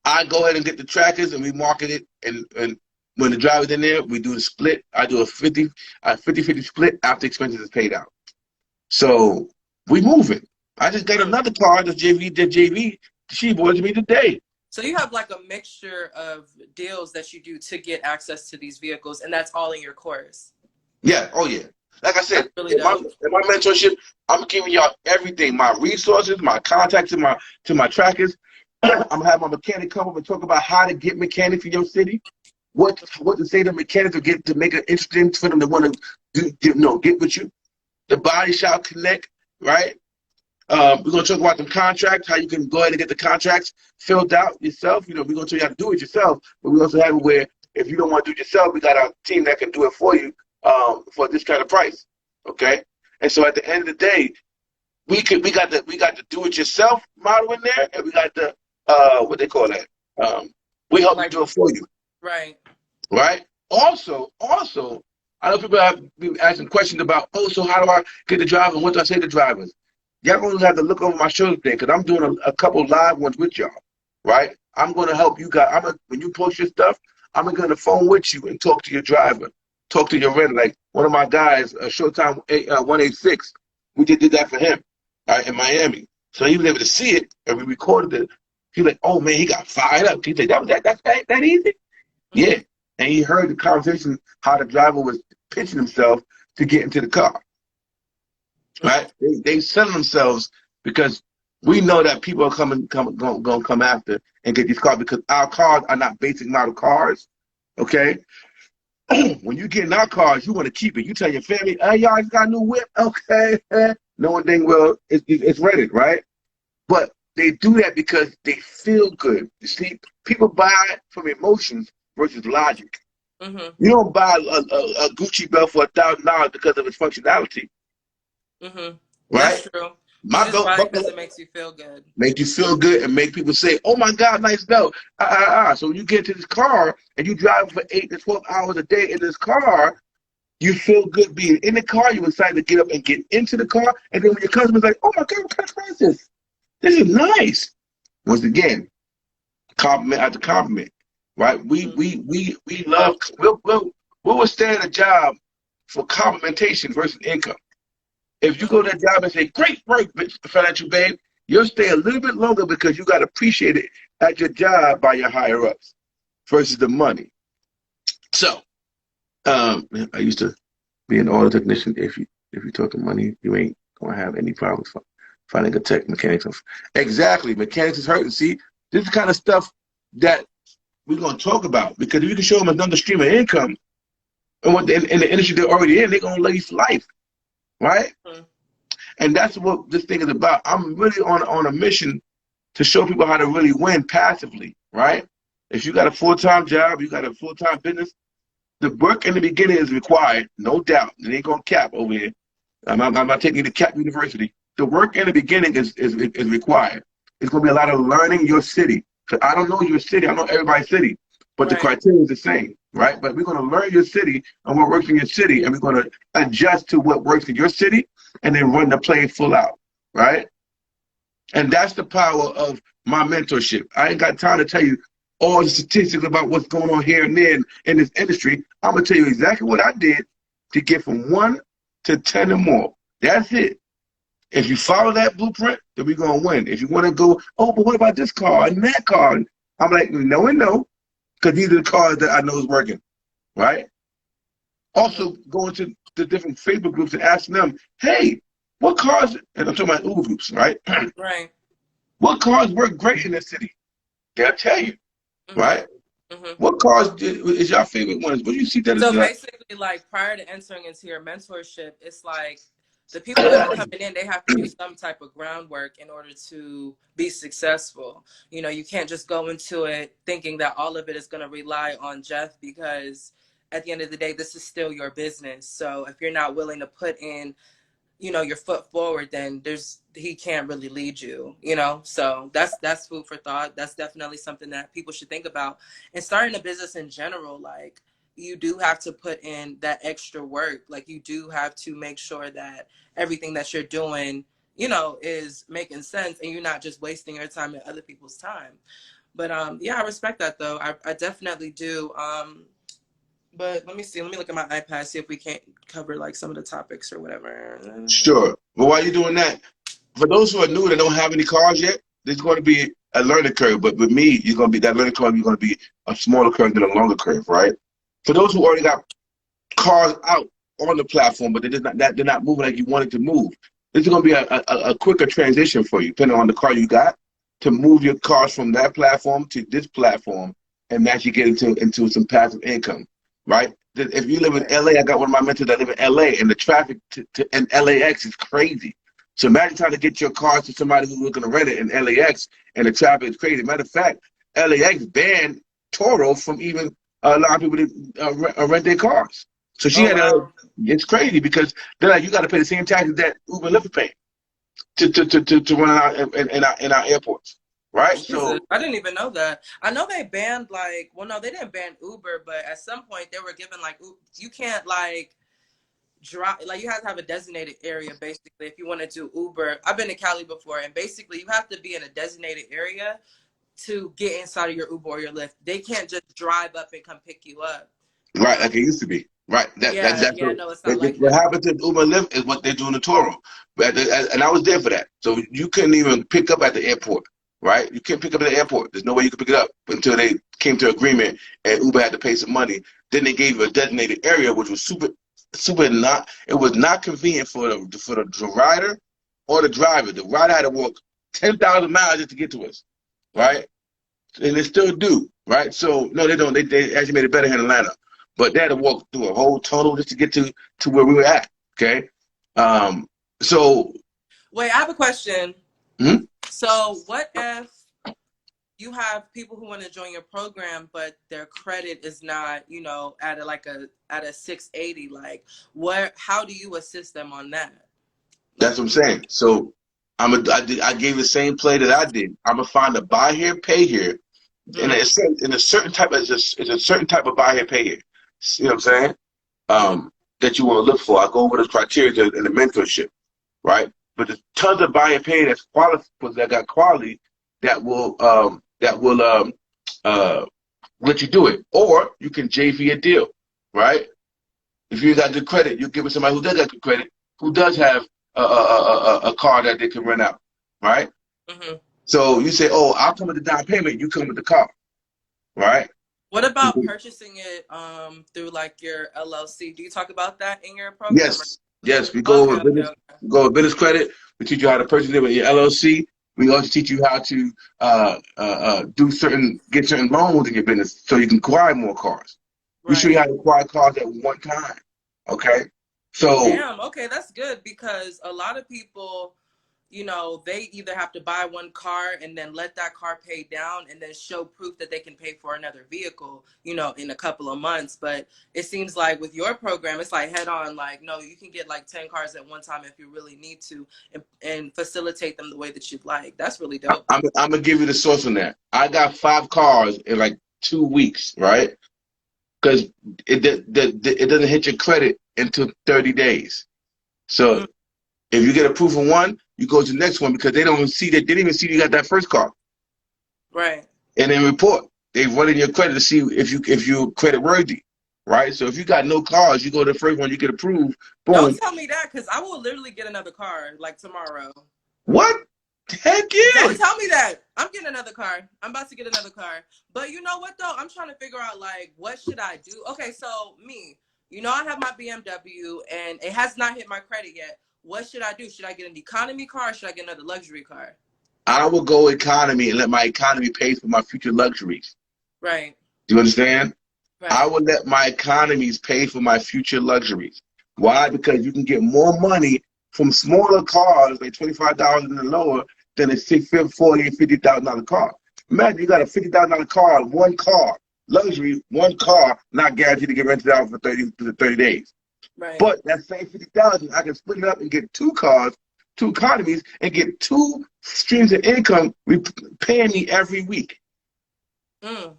I go ahead and get the trackers and we market it, and when the driver's in there, we do the split. I do a 50-50 split after expenses is paid out. So we moving. I just got another car that's JV. She bought to me today. So you have like a mixture of deals that you do to get access to these vehicles, and that's all in your course. Yeah, oh yeah. Like I That's said, really in my dope. in my mentorship, I'm giving y'all everything, my resources, my contacts, to my trackers. I'm gonna have my mechanic come up and talk about how to get mechanics in your city, what to say to mechanics to make it interesting for them to want to get with you. The body shop connect, right? We're gonna talk about the contracts, how you can go ahead and get the contracts filled out yourself. We're gonna tell you how to do it yourself, but we also have it where if you don't want to do it yourself, we got a team that can do it for you for this kind of price. Okay, and so at the end of the day, we got the do it yourself model in there, and we got the what they call that. We help you Like, do it for you, right. right? Also, I know people have been asking questions about, oh, so how do I get the driver? And what do I say to drivers? Y'all gonna have to look over my shoulder thing because I'm doing a couple live ones with y'all, right? I'm gonna help you guys. When you post your stuff, I'm gonna get on the phone with you and talk to your driver, talk to your renter. Like one of my guys, Showtime 186, we just did that for him, right, in Miami. So he was able to see it, and we recorded it. He was like, oh man, he got fired up. He said, that easy? Mm-hmm. Yeah. And he heard the conversation how the driver was pitching himself to get into the car, Mm-hmm. right? They selling themselves because we know that people are going to come after and get these cars because our cars are not basic model cars. Okay, when you get in our cars, you want to keep it. You tell your family, "Hey, y'all just got a new whip." Okay, knowing dang well it's rented, right? But they do that because they feel good. You see, people buy from emotions versus logic. Mm-hmm. You don't buy a Gucci belt for $1,000 because of its functionality, Mm-hmm. That's right? true. You My just belt buy it because buckle it makes you feel good. make you feel good and make people say, "Oh my God, nice belt." So when you get to this car and you drive for 8 to 12 hours a day in this car, you feel good being in the car. You're excited to get up and get into the car, and then when your customer's like, "Oh my God, what kind of car is this? This is nice." Once again, compliment after compliment, right? We Mm-hmm. we we we love. We'll withstand a job for complimentation versus income. If you go to that job and say, "Great work, financial babe," you'll stay a little bit longer because you got appreciated at your job by your higher ups versus the money. So, I used to be an auto technician. If you talking money, you ain't gonna have any problems finding a tech mechanics. Exactly, mechanics is hurting. See, this is the kind of stuff that we're gonna talk about because if you can show them another stream of income and what in the industry they're already in, they're gonna love you for life, right? Mm-hmm. And that's what this thing is about. I'm really on a mission to show people how to really win passively, right? If you got a full-time job, you got a full-time business, the work in the beginning is required, no doubt. It ain't gonna cap over here. I'm not taking you to Cap University. The work in the beginning is required. It's gonna be a lot of learning your city. Cause I don't know your city, I know everybody's city, but the Right. criteria is the same, right? But we're gonna learn your city and what works in your city, and we're gonna adjust to what works in your city, and then run the play full out, right? And that's the power of my mentorship. I ain't got time to tell you all the statistics about what's going on here and there in this industry. I'm gonna tell you exactly what I did to get from 1 to 10 or more. That's it. If you follow that blueprint, then we're gonna win. If you want to go, oh, but what about this car and that car? I'm like, no and no, because these are the cars that I know is working, right? Mm-hmm. Also, going to the different Facebook groups and asking them, hey, what cars? And I'm talking about Uber groups, right? Right. What cars work great in this city? They'll tell you, Mm-hmm. right? Mm-hmm. What cars is your favorite ones? What do you see that is So your basically, like prior to entering into your mentorship, it's like the people that are coming in, they have to do some type of groundwork in order to be successful. You know, you can't just go into it thinking that all of it is going to rely on Jeff because at the end of the day, this is still your business. So if you're not willing to put in, your foot forward, then he can't really lead you, so that's food for thought. That's definitely something that people should think about. And starting a business in general, like, you do have to put in that extra work. Like, you do have to make sure that everything that you're doing, is making sense, and you're not just wasting your time and other people's time. But yeah, I respect that though. I definitely do. But let me see. Let me look at my iPad, see if we can't cover like some of the topics or whatever. Sure. But while you're doing that, for those who are new that don't have any cars yet, there's going to be a learning curve. But with me, you're going to be that learning curve. You're going to be a smaller curve than a longer curve, right? For those who already got cars out on the platform, but they're not moving like you wanted to move, this is going to be a quicker transition for you, depending on the car you got, to move your cars from that platform to this platform and actually get into some passive income, right? If you live in LA, I got one of my mentors that live in LA, and the traffic in LAX is crazy. So imagine trying to get your car to somebody who's looking to rent it in LAX, and the traffic is crazy. Matter of fact, LAX banned Turo from even allowing people to rent their cars. So she had it's crazy because they're like, you got to pay the same taxes that Uber and Lyft are paying to run in our airports. Right? Jesus, so I didn't even know that. I know they banned no, they didn't ban Uber, but at some point they were given you can't drive, you have to have a designated area basically if you want to do Uber. I've been to Cali before, and basically you have to be in a designated area to get inside of your Uber or your Lyft. They can't just drive up and come pick you up. Right, like it used to be. Right. That's no, it's not like what that. happened to Uber and Lyft is what they're doing to Turo. And I was there for that. So you couldn't even pick up at the airport. Right? You can't pick up at the airport. There's no way you could pick it up until they came to agreement and Uber had to pay some money. Then they gave you a designated area, which was super it was not convenient for the rider or the driver. The rider had to walk 10,000 miles just to get to us. Right? And they still do. Right? So no, they don't. They actually made it better here in Atlanta. But they had to walk through a whole tunnel just to get to where we were at. Okay. So wait, I have a question. Mm-hmm. So what if you have people who want to join your program, but their credit is not, at a 680? How do you assist them on that? That's what I'm saying. So I gave the same play that I did. I'm gonna find a buy here, pay here, in a certain type of it's a certain type of buy here, pay here. You know what I'm saying? That you want to look for. I go over those criteria in the mentorship, right? But there's tons of buy and pay that got quality that will let you do it. Or you can JV a deal, right? If you got good credit, you give it somebody who does got good credit, who does have a car that they can rent out, right? Mm-hmm. So you say, oh, I'll come with the down payment, you come with the car, right? What about purchasing it through your LLC? Do you talk about that in your program? Yes. We go over business. We go over business credit. We teach you how to purchase it with your LLC. We also teach you how to get certain loans in your business so you can acquire more cars. Right. We show you how to acquire cars at one time. Okay. So damn. Okay, that's good, because a lot of people, they either have to buy one car and then let that car pay down and then show proof that they can pay for another vehicle, in a couple of months. But it seems like with your program, it's head on, no, you can get 10 cars at one time if you really need to, and facilitate them the way that you'd like. That's really dope. I'm going to give you the source on that. I got 5 cars in 2 weeks, right? Because it doesn't hit your credit until 30 days. So if you get approved for one, you go to the next one, because they don't even see that. They didn't even see you got that first car. Right. And then report. They run in your credit to see if you're credit worthy. Right? So if you got no cars, you go to the first one, you get approved. Boom. Don't tell me that, because I will literally get another car tomorrow. What? Heck yeah. Don't tell me that. I'm getting another car. I'm about to get another car. But you know what though? I'm trying to figure out what should I do? Okay, so me, I have my BMW and it has not hit my credit yet. What should I do? Should I get an economy car or should I get another luxury car? I will go economy and let my economy pay for my future luxuries. Right. Do you understand? Right. I will let my economies pay for my future luxuries. Why? Because you can get more money from smaller cars, $25 and lower, than a $40,000 and $50,000 car. Imagine you got a $50,000 car, one car, luxury, one car, not guaranteed to get rented out for 30 days. Right. But that same $50, I can split it up and get two cars, two economies, and get two streams of income paying me every week. Mm.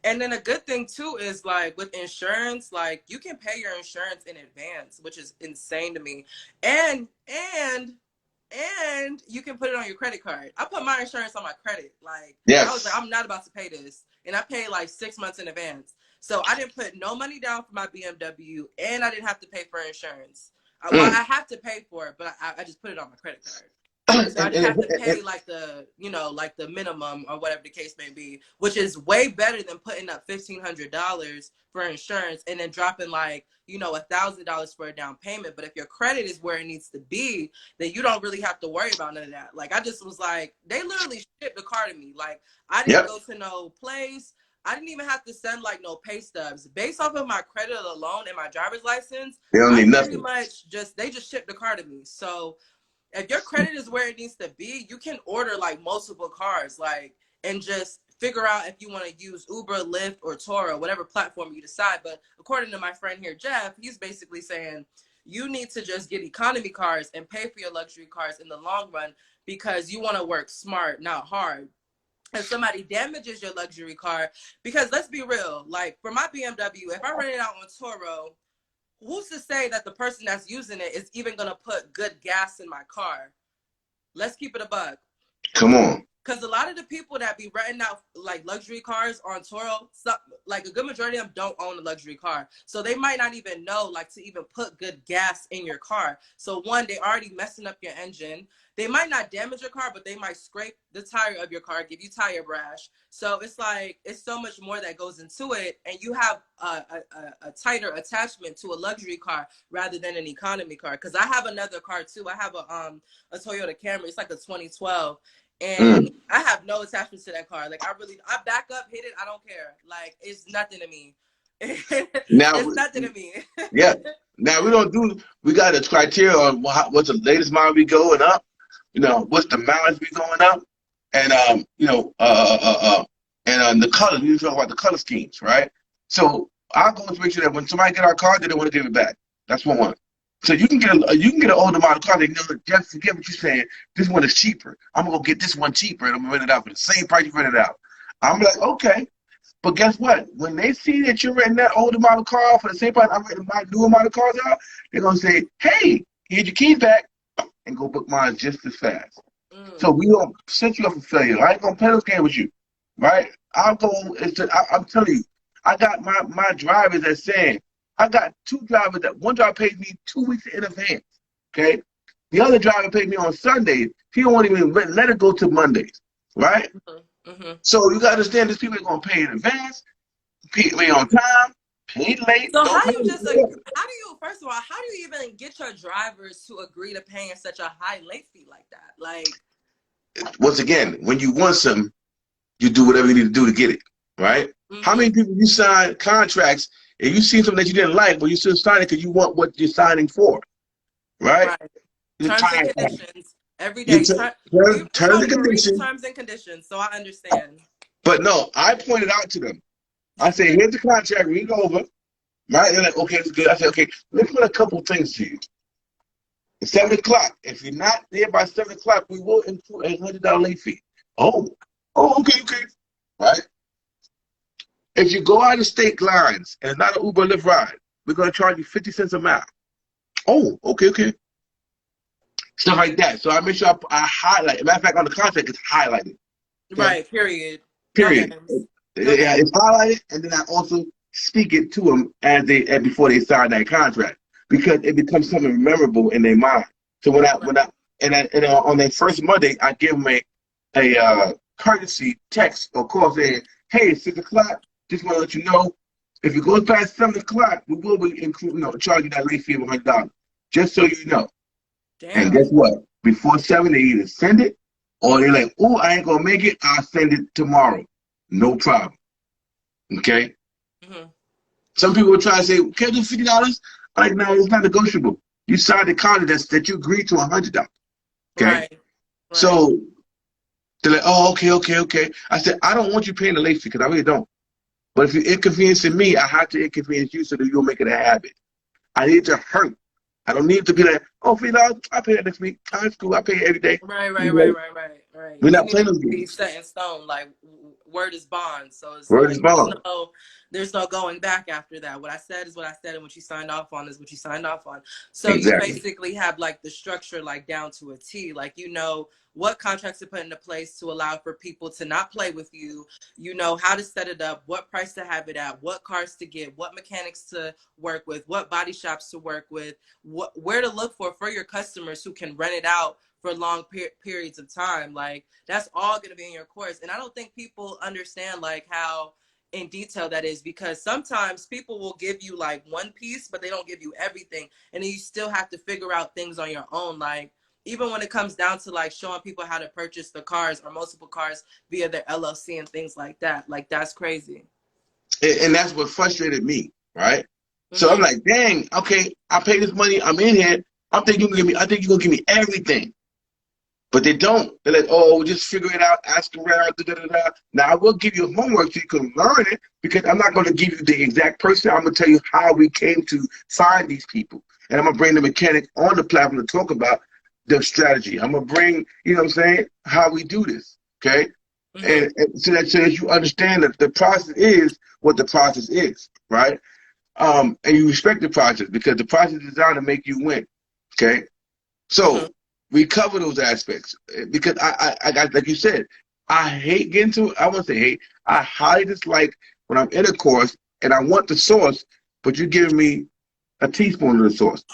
And then a good thing too is like with insurance, like you can pay your insurance in advance, which is insane to me. And you can put it on your credit card. I put my insurance on my credit. Like I was like, Yes. I'm not about to pay this. And I paid like 6 months in advance. So I didn't put no money down for my BMW and I didn't have to pay for insurance. Well, I have to pay for it, but I just put it on my credit card. So I just have to pay like the, like the minimum or whatever the case may be, which is way better than putting up $1,500 for insurance and then dropping like, $1,000 for a down payment. But if your credit is where it needs to be, then you don't really have to worry about none of that. Like I just was like, they literally shipped the car to me. Like I didn't go to no place. I didn't even have to send like no pay stubs. Based off of my credit alone and my driver's license, They don't need pretty nothing. much they just shipped the car to me. So if your credit is where it needs to be, you can order like multiple cars, like, and just figure out if you want to use Uber, Lyft, or Turo, whatever platform you decide. But according to my friend here, Jeff, he's basically saying you need to just get economy cars and pay for your luxury cars in the long run because you want to work smart, not hard. If somebody damages your luxury car, because let's be real, like for my BMW, if I rent it out on Turo, who's to say that the person that's using it is even going to put good gas in my car? Let's keep it a buck. Come on. Because a lot of the people that be renting out like luxury cars on Turo, like a good majority of them don't own a luxury car. So they might not even know like to even put good gas in your car. So one, they already messing up your engine. They might not damage your car, but they might scrape the tire of your car, give you tire rash. So it's like, it's so much more that goes into it. And you have a tighter attachment to a luxury car rather than an economy car. Because I have another car too. I have a Toyota Camry. It's like a 2012. And I have no attachment to that car. Like I back up, hit it. I don't care. Like it's nothing to me. Now, it's nothing to me. Yeah. Now we got a criteria on what's the latest mile we going up. What's the mileage we going up, and the colors. We talk about the color schemes, right? So our goal is to make sure that when somebody get our car, they don't want to give it back. That's one. So you can get an older model car. They know, just forget what you're saying. This one is cheaper. I'm gonna go get this one cheaper, and I'm gonna rent it out for the same price you rent it out. I'm like, okay, but guess what? When they see that you're renting that older model car out for the same price I'm renting my newer model cars out, they're gonna say, hey, here's your keys back, and go book mine just as fast. So we don't set you up for failure. I ain't gonna play this game with you, right? Our goal is I'm telling you, I got my drivers that saying, I got two drivers that one driver pays me 2 weeks in advance, okay? The other driver pays me on Sundays. He don't want to even let it go to Mondays, right? So you got to understand these people are going to pay in advance, pay on time, pay late. So how do you, first of all, how do you even get your drivers to agree to paying such a high late fee like that? Like, once again, when you want something, you do whatever you need to do to get it, right? How many people you sign contracts and you see something that you didn't like, but you still sign it because you want what you're signing for, right? Terms and conditions every day. Terms and conditions. Terms and conditions, so I understand. But no, I pointed out to them. I say, here's the contract, read it over. Right? They're like, okay, it's good. I said, okay, let's put a couple things to you. It's 7 o'clock. If you're not there by 7 o'clock, we will include a $100 late fee. Oh, okay. Right? If you go out of state lines and it's not an Uber Lyft ride, we're going to charge you 50 cents a mile. Oh, okay. Stuff like that. So I make sure I highlight. As a matter of fact, on the contract, it's highlighted. Okay? Right, period. Yeah, it's highlighted, and then I also speak it to them before they sign that contract, because it becomes something memorable in their mind. So on their first Monday, I give them a courtesy text or call saying, hey, it's 6 o'clock. Just want to let you know, if it goes past 7 o'clock, we will be charge you that late fee of $100. Just so you know. Damn. And guess what? Before 7, they either send it or they're like, oh, I ain't going to make it. I'll send it tomorrow. No problem. Okay? Some people will try to say, can I do $50? I'm like, no, it's not negotiable. You signed a contract that you agreed to $100. Okay? Right. So they're like, oh, okay. I said, I don't want you paying the late fee because I really don't. But if you're inconveniencing me, I have to inconvenience you so that you'll make it a habit. I need it to hurt. I don't need it to be like, oh, $3, I pay that next week. That's cool. I pay it every day. Right, right, right, Right? right, right, right. We're You not need it playing those to be games. set in stone. Like word is bond. So it's Word is like bond. there's no going back after that. What I said is what I said, and what you signed off on is what you signed off on. So you Exactly. basically have like the structure like down to a T. Like you know what contracts to put into place to allow for people to not play with you. You know how to set it up, what price to have it at, what cars to get, what mechanics to work with, what body shops to work with, where to look for your customers who can rent it out for long periods of time. Like that's all going to be in your course. And I don't think people understand like how in detail that is, because sometimes people will give you like one piece but they don't give you everything, and then you still have to figure out things on your own. Like even when it comes down to like showing people how to purchase the cars or multiple cars via their LLC and things like that, like that's crazy. And that's what frustrated me, right? So I'm Mm-hmm. like, dang, okay, I pay this money, I'm in here. I think you're gonna give me everything. But they don't. They're like, oh, just figure it out, ask around, da, da, da, da. Now, I will give you homework so you can learn it, because I'm not going to give you the exact person. I'm going to tell you how we came to find these people. And I'm going to bring the mechanic on the platform to talk about the strategy. I'm going to bring, you know what I'm saying, how we do this, okay? Mm-hmm. And so that you understand that the process is what the process is, right? And you respect the process, because the process is designed to make you win, okay? Mm-hmm. So we cover those aspects, because I got, like you said, I hate getting to. I won't say hate. I highly dislike when I'm in a course and I want the source, but you're giving me a teaspoon of the sauce.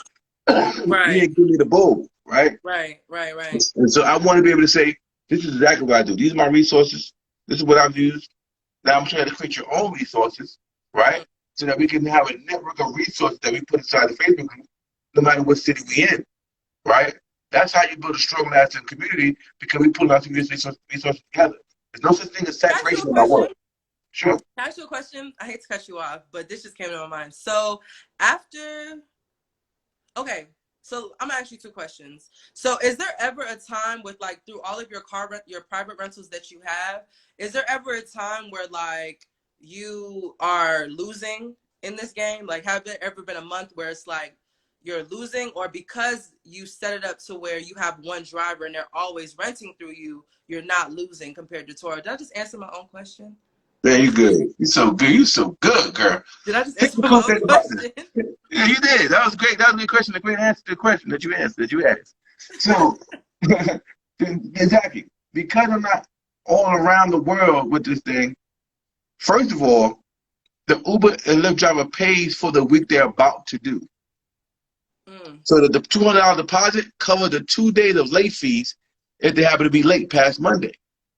You Right, ain't giving me the bowl, right? right, right, right. And so I want to be able to say, this is exactly what I do. These are my resources. This is what I've used. Now I'm trying to create your own resources, Mm-hmm. right? So that we can have a network of resources that we put inside the Facebook group, no matter what city we in, right? That's how you build a strong, lasting community, because we pull out some resources together. There's no such thing as Can I ask you a saturation in my question? work. Sure. Can I ask you a question? I hate to cut you off, but this just came to my mind. So after, okay, so I'm gonna ask you two questions. So is there ever a time with like through all of your your private rentals that you have, is there ever a time where like you are losing in this game? Like have there ever been a month where it's like you're losing, or because you set it up to where you have one driver and they're always renting through you, you're not losing compared to Toro? Did I just answer my own question? Man, you good. You so good. You so good, girl. Did I just Here's answer the my cool own thing about this. question? Yeah, you did. That was great. That was a good question. A great answer to the question that you asked. So, exactly. Because I'm not all around the world with this thing, first of all, the Uber and Lyft driver pays for the week they're about to do. Mm. So that the $200 deposit covers the 2 days of late fees if they happen to be late past Monday,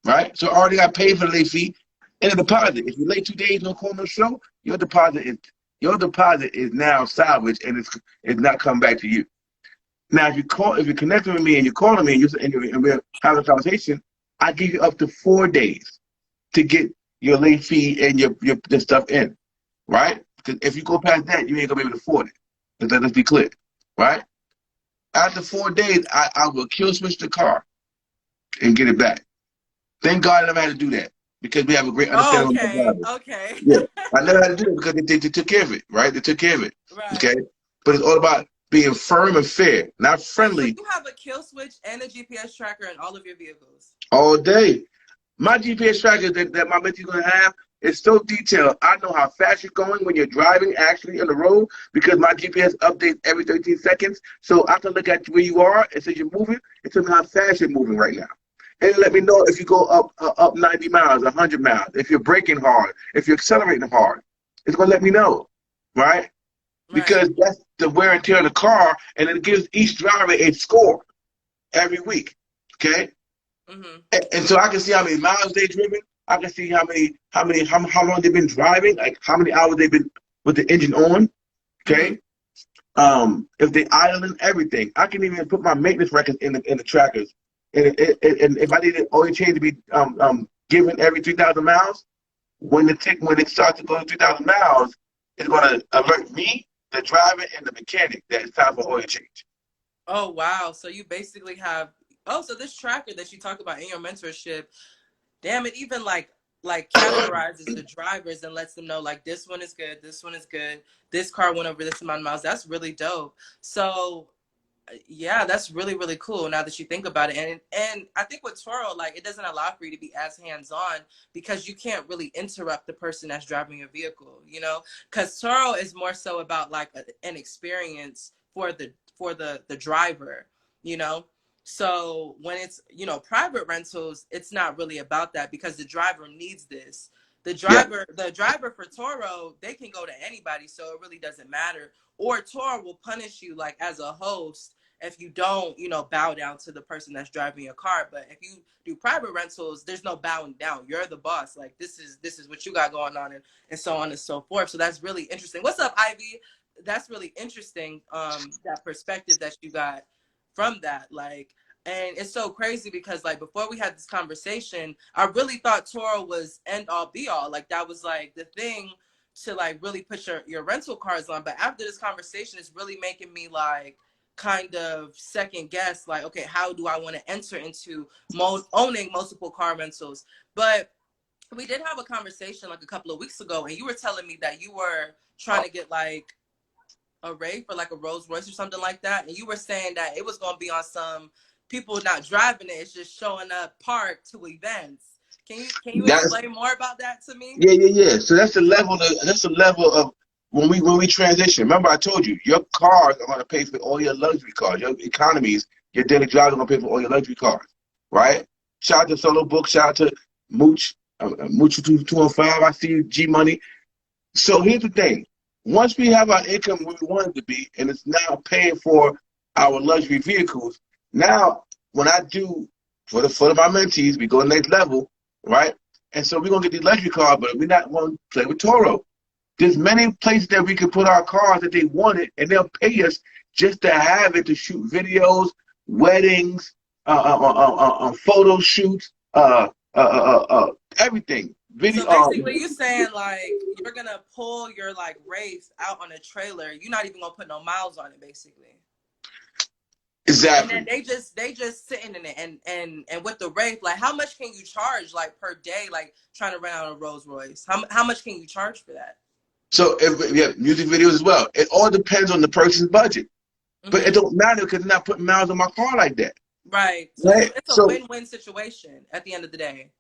right? So I already got paid for the late fee and the deposit. If you're late 2 days, no call, no show, your deposit is now salvaged, and it's not coming back to you. Now, if you're connecting with me and you're calling me and we're having a conversation, I give you up to 4 days to get your late fee and your stuff in, right? Because if you go past that, you ain't gonna be able to afford it. Let's be clear, right? After 4 days, I will kill switch the car and get it back. Thank God I never had to do that, because we have a great Oh, understanding with my okay, drivers. okay. Yeah, I never had to do it because they took care of it, right? They took care of it, okay? Right. But it's all about being firm and fair, not Wait, so friendly you have a kill switch and a GPS tracker in all of your vehicles? all day. My GPS tracker that my mentor's gonna have is so detailed. I know how fast you're going when you're driving actually on the road, because my GPS updates every 13 seconds. So I can look at where you are and say you're moving, and tell me how fast you're moving right now. And let me know if you go up 90 miles, 100 miles, if you're braking hard, if you're accelerating hard. It's gonna let me know, right? Right. Because that's the wear and tear of the car, and it gives each driver a score every week. Okay? Mm-hmm. And so I can see how many miles they've driven. I can see how long they've been driving, like how many hours they've been with the engine on. Mm-hmm. Okay. If they idling, everything. I can even put my maintenance records in the trackers. And if I need an oil change to be given every 3,000 miles, when it starts to go to 3,000 miles, it's going to alert me, the driver, and the mechanic that it's time for oil change. Oh, wow. So you basically have, oh, so this tracker that you talk about in your mentorship, damn, it even like like categorizes the drivers and lets them know like this one is good, this one is good, this car went over this amount of miles. That's really dope. So yeah, that's really really cool now that you think about it. And I think with Turo, like it doesn't allow for you to be as hands on because you can't really interrupt the person that's driving your vehicle, you know, because Turo is more so about like an experience for the driver, you know. So when it's, you know, private rentals, it's not really about that because the driver needs this. Yeah, The driver for Turo, they can go to anybody, so it really doesn't matter. Or Turo will punish you like as a host if you don't, you know, bow down to the person that's driving your car. But if you do private rentals, there's no bowing down. You're the boss. Like this is what you got going on, and so on and so forth. So that's really interesting. What's up, Ivy? That's really interesting. That perspective that you got from that. Like, and it's so crazy because like before we had this conversation, I really thought Turo was end all be all. Like that was like the thing to like really put your rental cars on. But after this conversation, it's really making me like kind of second guess like, okay, how do I want to enter into owning multiple car rentals? But we did have a conversation like a couple of weeks ago, and you were telling me that you were trying to get like a rate for like a Rolls Royce or something like that, and you were saying that it was going to be on some people not driving it, it's just showing up parked to events. Can you that's explain more about that to me? yeah. So that's the level of when we transition. Remember, I told you your cars are going to pay for all your luxury cars, your economies, your daily drivers are going to pay for all your luxury cars, right? Shout out to Solo Book, shout out to Mooch, Mooch 215. I see you, G Money. So here's the thing: once we have our income where we want it to be, and it's now paying for our luxury vehicles, now when I do for my mentees, we go next level, right? And so we're gonna get these luxury cars, but we're not gonna play with Turo. There's many places that we can put our cars that they want it, and they'll pay us just to have it to shoot videos, weddings, photo shoots, everything. So Video. basically, you saying like you're gonna pull your like Wraith out on a trailer. You're not even gonna put no miles on it, basically. And then Exactly. they just sitting in it, and with the Wraith, like how much can you charge like per day, like trying to rent out a Rolls Royce? How much can you charge for that? So if yeah, music videos as well. It all depends on the person's budget, but it Mm-hmm. don't matter because they're not putting miles on my car like that, Right. So right? it's a So win-win situation at the end of the day.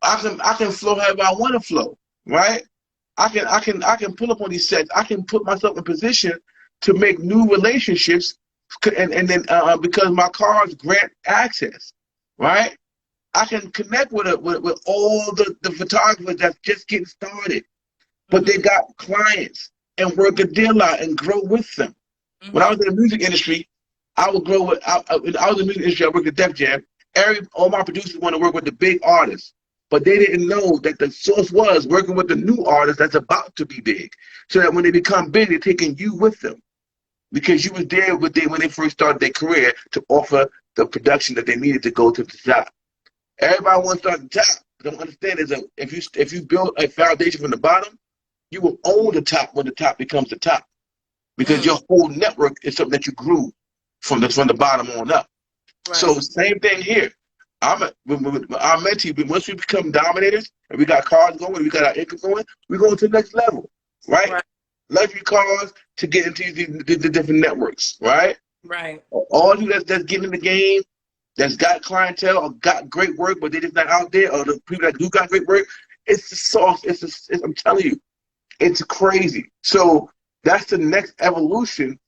I can flow however I want to flow, right? I can pull up on these sets. I can put myself in position to make new relationships, and then because my cars grant access, right? I can connect with all the photographers that's just getting started, but they Mm-hmm. got clients and work a deal out and grow with them. When I Mm-hmm. was in the music industry, I would grow with. When I was in the music industry, I worked at Def Jam. All my producers want to work with the big artists, but they didn't know that the source was working with the new artists that's about to be big, so that when they become big, they're taking you with them because you was there with them when they first started their career to offer the production that they needed to go to the top. Everybody wants to start at the top. Don't understand is that if you build a foundation from the bottom, you will own the top when the top becomes the top because Mm. your whole network is something that you grew from the bottom on up. So Right. same thing here. With our mentee, once we become dominators and we got cars going, we got our income going, we go to the next level, right? Right. Luxury cars to get into the different networks, right? Right. All you that's getting in the game, that's got clientele or got great work, but they just not out there, or the people that do got great work, it's the sauce. I'm telling you, it's crazy. So that's the next evolution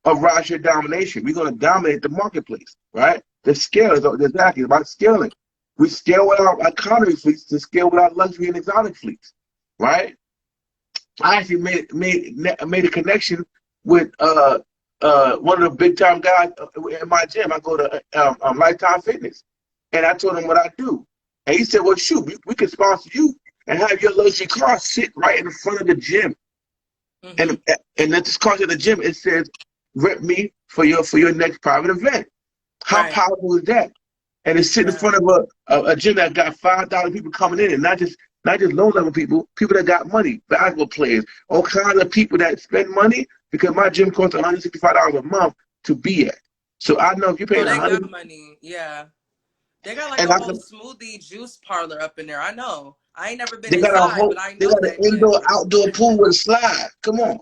of rideshare domination. We're going to dominate the marketplace, right? The scale is exactly about scaling. We scale with our economy fleets to scale with our luxury and exotic fleets, right? I actually made a connection with one of the big time guys in my gym. I go to Lifetime Fitness, and I told him what I do, and he said, "Well, shoot, we can sponsor you and have your luxury car sit right in the front of the gym." Mm-hmm. And that this car in the gym, it says, "Rent me for your next private event." How Right. powerful is that? And it's sitting in Right. front of a gym that got 5,000 people coming in, and not just low level people, people that got money, basketball players, all kinds of people that spend money because my gym costs $165 a month to be at. So I know if you're So paying they 100, got money. Yeah. They got like and a I whole can smoothie juice parlor up in there. I know. I ain't never been They got a inside, whole, but I they know got an that indoor gym. outdoor pool with a slide. Come on,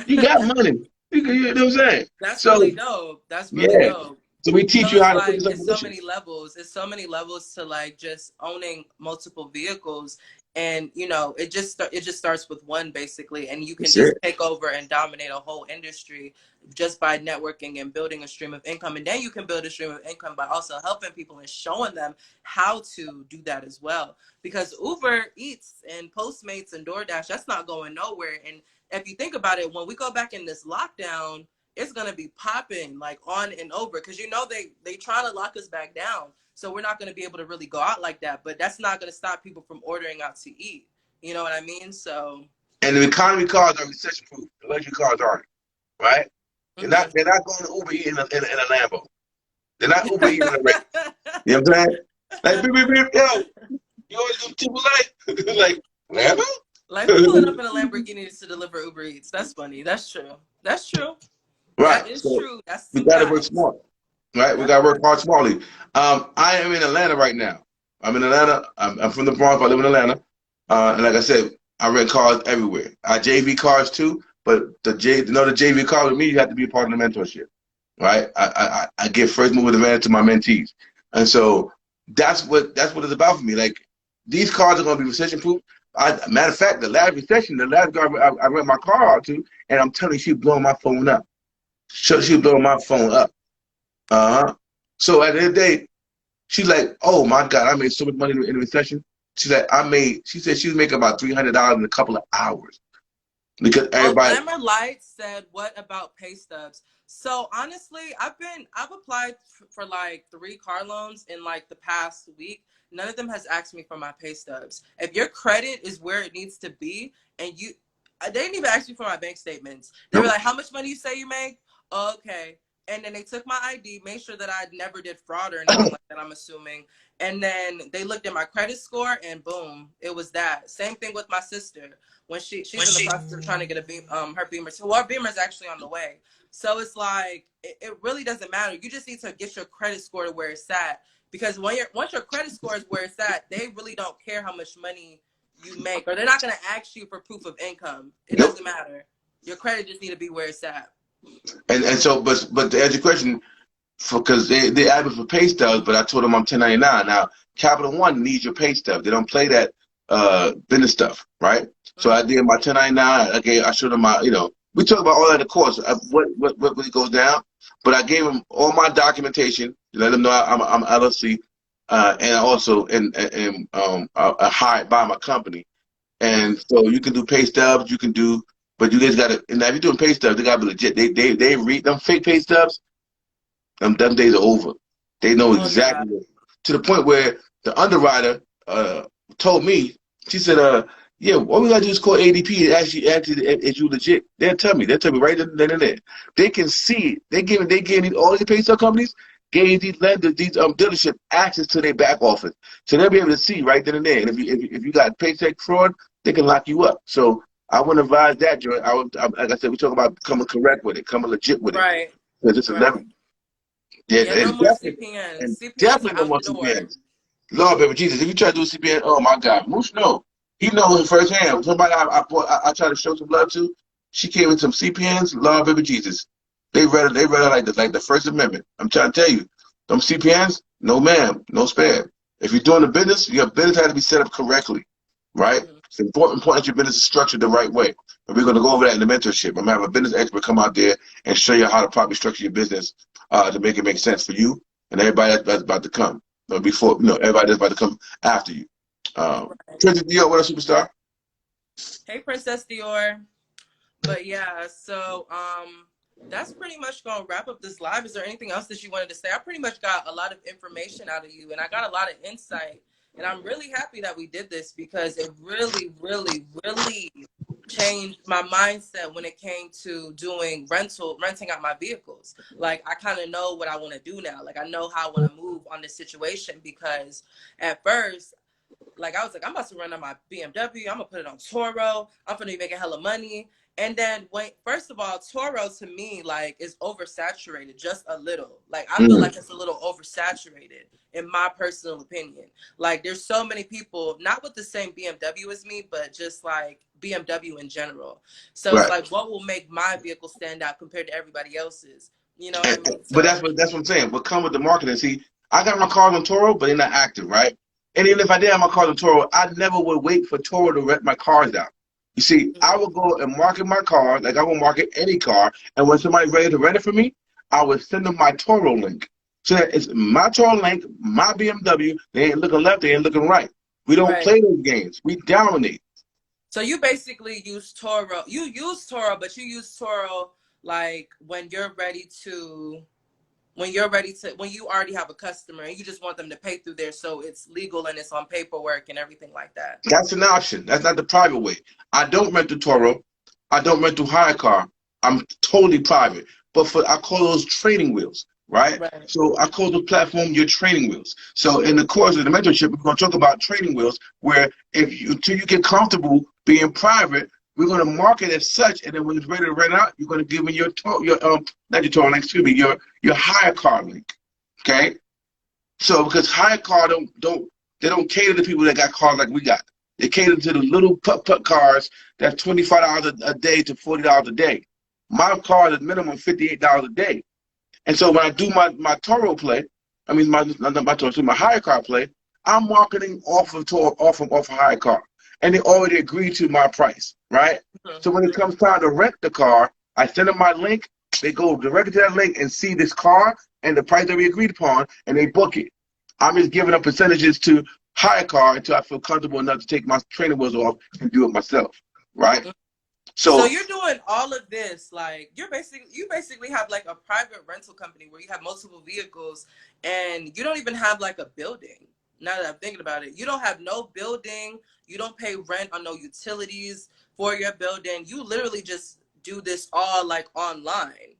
you got money. You know what I'm saying? That's really So dope. That's really yeah, dope. so we So teach you it's how to put like yourself in it's so position. many levels. It's so many levels to like just owning multiple vehicles, and you know it just starts with one basically, and you can That's it. just take over and dominate a whole industry just by networking and building a stream of income, and then you can build a stream of income by also helping people and showing them how to do that as well. Because Uber Eats and Postmates and DoorDash, that's not going nowhere. And if you think about it, when we go back in this lockdown, it's gonna be popping like on and over because you know they trying to lock us back down, so we're not gonna be able to really go out like that. But that's not gonna stop people from ordering out to eat. You know what I mean? So. And the economy cars are recession proof. The luxury cars aren't, right? Mm-hmm. They're not going to Uber eating in a Lambo. They're not Uber eating in a Ray. You know what I'm saying? Like beep, beep, beep, yo, you always do people like Lambo? Like who pulling up in a Lamborghini to deliver Uber Eats? That's funny. That's true. That's true. That Right. is So true. That's we some gotta work facts. smart. Right? We Yep. gotta work hard smartly. I am in Atlanta right now. I'm in Atlanta. I'm from the Bronx. I live in Atlanta. And like I said, I rent cars everywhere. I JV cars too, but the JV car with me, you have to be a part of the mentorship. Right? I give first move advantage to my mentees. And so that's what it's about for me. Like these cars are gonna be recession proof. Matter of fact, the last recession, the last guy I rent my car out to, and I'm telling you, she blowing my phone up. She blowing my phone up. Uh-huh. So at the end of the day, she's like, oh my God, I made so much money in the recession. She said she was making about $300 in a couple of hours because Oh, everybody, Glamour Lights said, "What about pay stubs?" So honestly, I've applied for like 3 car loans in like the past week. None of them has asked me for my pay stubs. If your credit is where it needs to be, and they didn't even ask me for my bank statements. They were nope, like, "How much money you say you make?" Oh, okay. And then they took my ID, made sure that I never did fraud or anything like that, I'm assuming. And then they looked at my credit score, and boom, it was that. Same thing with my sister when she's in the process of trying to get her Beamer. So our Beamer is actually on the way. So it's like it really doesn't matter. You just need to get your credit score to where it's at. Because once your credit score is where it's at, they really don't care how much money you make, or they're not gonna ask you for proof of income. It nope. doesn't matter. Your credit just need to be where it's at. And so, but to answer your question, because they asked me for pay stubs, but I told them I'm 1099. Now, Capital One needs your pay stub. They don't play that business stuff, right? So I Mm-hmm. did my 1099. I showed them my, we talk about all that in the course, what really goes down. But I gave them all my documentation to let them know I'm LLC, and also hired by my company. And so you can do pay stubs, but you guys got to. And now if you're doing pay stubs, they got to be legit. They read them fake pay stubs. Them days are over. They know Oh yeah. exactly to the point where the underwriter told me, she said, yeah, all we gotta do is call ADP and actually is you legit. They'll tell me right then and there. They can see it. They gave all these pay stub companies gave these lenders, these dealership access to their back office. So they'll be able to see right then and there. And if you got paycheck fraud, they can lock you up. So I wouldn't advise that, Joy. Like I said, we talk about coming correct with it, coming legit with it. Right. Because it's a Right. level. Yeah, Yeah. No and more definitely, CPNs. and CPNs are definitely no out more the door. CPNs. Lord, baby Jesus, if you try to do a CPN, oh my God, Moose, no, he knows it firsthand. Somebody I try to show some love to, she came with some CPNs. Lord, baby Jesus, they read it like the First Amendment. I'm trying to tell you, them CPNs, no ma'am, no spam. If you're doing a business, your business has to be set up correctly, right? Mm-hmm. It's important that your business is structured the right way. And we're going to go over that in the mentorship. I'm going to have a business expert come out there and show you how to properly structure your business to make it make sense for you and everybody that's about to come. Everybody that's about to come after you. Right. Princess Dior, what a superstar. Hey, Princess Dior. But yeah, so that's pretty much gonna wrap up this live. Is there anything else that you wanted to say? I pretty much got a lot of information out of you, and I got a lot of insight. And I'm really happy that we did this because it really, really, really changed my mindset when it came to doing renting out my vehicles. Like I kind of know what I want to do now. Like I know how I want to move on this situation because at first Like, I was like, I'm about to run on my BMW. I'm gonna put it on Turo. I'm gonna be making hella money. And then, first of all, Turo to me, like, is oversaturated just a little. Like, I feel Mm, like it's a little oversaturated, in my personal opinion. Like, there's so many people, not with the same BMW as me, but just like BMW in general. So it's right. like, what will make my vehicle stand out compared to everybody else's? You know what I mean? But So, that's what I'm saying. What come with the marketing? See, I got my cars on Toro, but they're not active, right? And even if I did have my cars on Toro, I never would wait for Toro to rent my cars out. You see, I would go and market my car like I would market any car, and when somebody's ready to rent it for me, I would send them my Toro link. So that it's my Toro link, my BMW. They ain't looking left, they ain't looking right. We don't right. play those games. We dominate. So you basically use Toro. You use Toro, but you use Toro like when you already have a customer and you just want them to pay through there, so it's legal and it's on paperwork and everything like that. That's an option. That's not the private way. I don't rent the Toro. I don't rent through Hyrecar. I'm totally private. But I call those training wheels, right? Right. So I call the platform your training wheels. So in the course of the mentorship, we're going to talk about training wheels, where until you get comfortable being private, we're going to market as such, and then when it's ready to rent out, you're going to give me your not your Toro link, excuse me, your Hyrecar link, okay? So because Hyrecar don't cater to people that got cars like we got. They cater to the little putt cars that's $25 a day to $40 a day. My car is minimum $58 a day. And so when I do my Toro play, I mean my hire car play, I'm marketing off of hire car. And they already agreed to my price, right? So when it comes time to rent the car, I send them my link, they go directly to that link and see this car and the price that we agreed upon, and they book it. I'm just giving up percentages to hire car until I feel comfortable enough to take my training wheels off and do it myself, right? So So you're doing all of this, like you basically have like a private rental company where you have multiple vehicles and you don't even have like a building. Now that I'm thinking about it, you don't have no building, you don't pay rent on no utilities for your building. You literally just do this all like online,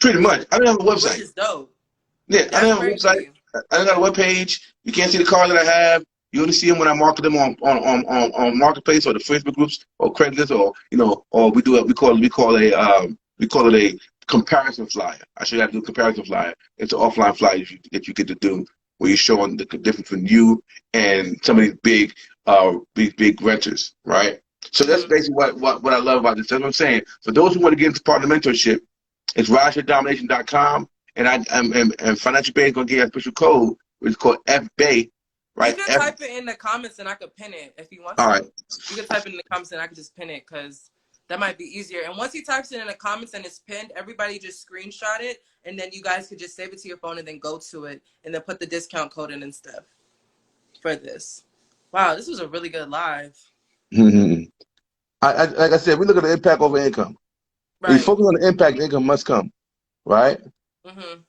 pretty much, I don't have a which website. is dope. Yeah, I That's don't have a website. crazy. I don't got a web page. You can't see the cars that I have. You only see them when I market them on Marketplace or the Facebook groups or Craigslist, or or we call it a comparison flyer. I should have to do a comparison flyer. It's an offline flyer that you get to do where you're showing the difference between you and some of these big renters, right? So that's basically what I love about this. That's what I'm saying. For those who want to get into partner mentorship, it's rideShareDomination.com. And Financial Bae is going to give you a special code, which is called FBAE, You right? can type it in the comments and I could pin it if you want All to. right. You can type it in the comments and I could just pin it because that might be easier. And once he types it in the comments and it's pinned, everybody just screenshot it and then you guys could just save it to your phone and then go to it and then put the discount code in and stuff for this. Wow, this was a really good live. Mm-hmm. Like I said, we look at the impact over income. We Right. focus on the impact, income must come, right? Mm-hmm.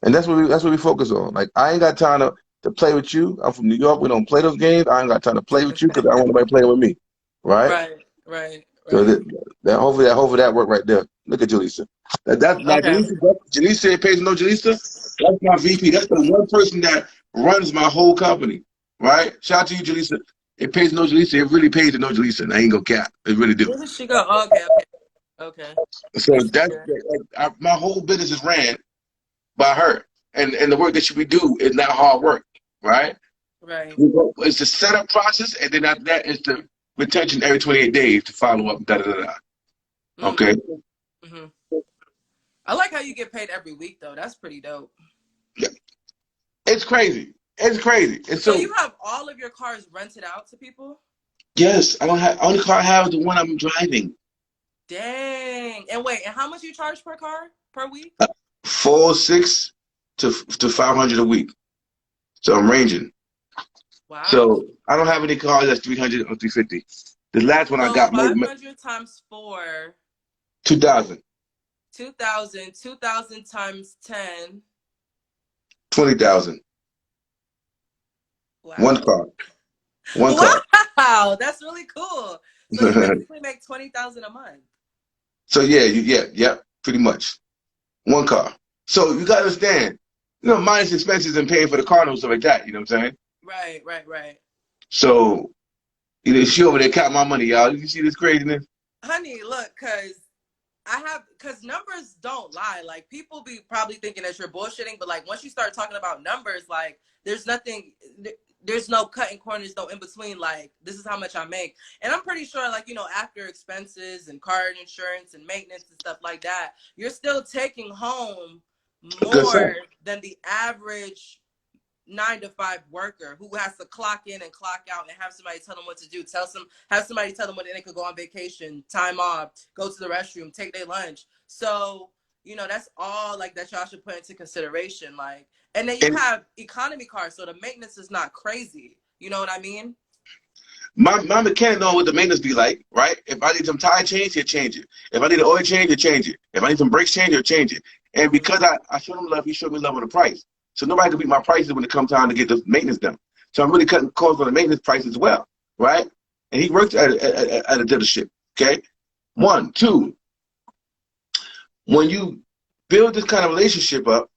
And that's what we focus on. Like, I ain't got time to play with you. I'm from New York. We don't play those games. I ain't got time to play with you because I don't want nobody playing with me, right? Right, right, So right. hopefully that work right there. Look at Jaleesa. That now Okay. Jaleesa pays no Jaleesa. That's my VP. That's the one person that runs my whole company, right? Shout out to you, Jaleesa. It pays no Jaleesa. It really pays to no Jaleesa. And I ain't gonna cap. It really do. Where did she go? Oh, okay, okay. Okay. So I see that's her. my whole business is ran by her, and the work that we do is not hard work, right? Right. It's the setup process, and then after that is the retention every 28 days to follow up. Da da da da. Mm. Okay. Mm-hmm. I like how you get paid every week though. That's pretty dope. Yeah. It's crazy. It's crazy. And So so, you have all of your cars rented out to people? yes, I don't have only car I have is the one I'm driving. Dang. And wait, and how much you charge per car per week? 406 to 500 a week. So I'm ranging. Wow. So I don't have any cars that's 300 or 350. The last one I So got 500 times 4, 2,000, 2,000, 2,000 times 10. 20,000. One Wow. car. One car. Wow, that's really cool. So you basically make 20,000 a month. So yeah, pretty much. One car. So you gotta understand, minus expenses and paying for the car and stuff like that, you know what I'm saying? Right, right, right. So, she over there counting my money, y'all. You see this craziness? Honey, look, because numbers don't lie. Like, people be probably thinking that you're bullshitting, but like once you start talking about numbers, like there's nothing, there's no cutting corners, no in between. Like, this is how much I make. And I'm pretty sure, like, after expenses and car insurance and maintenance and stuff like that, you're still taking home A good more son. than the average 9 to 5 worker who has to clock in and clock out and have somebody tell them what to do. Have somebody tell them when they could go on vacation, time off, go to the restroom, take their lunch. So, that's all like that y'all should put into consideration. Like, and then you And have economy cars, so the maintenance is not crazy. You know what I mean? my mechanic know what the maintenance be like, right? If I need some tire change, he'll change it. If I need an oil change, he'll change it. If I need some brakes change, he'll change it. And because I showed him love, he showed me love on the price. So nobody can beat my prices when it comes time to get the maintenance done. So I'm really cutting costs on the maintenance price as well, right? And he works at a dealership, okay? One, two, when you build this kind of relationship up,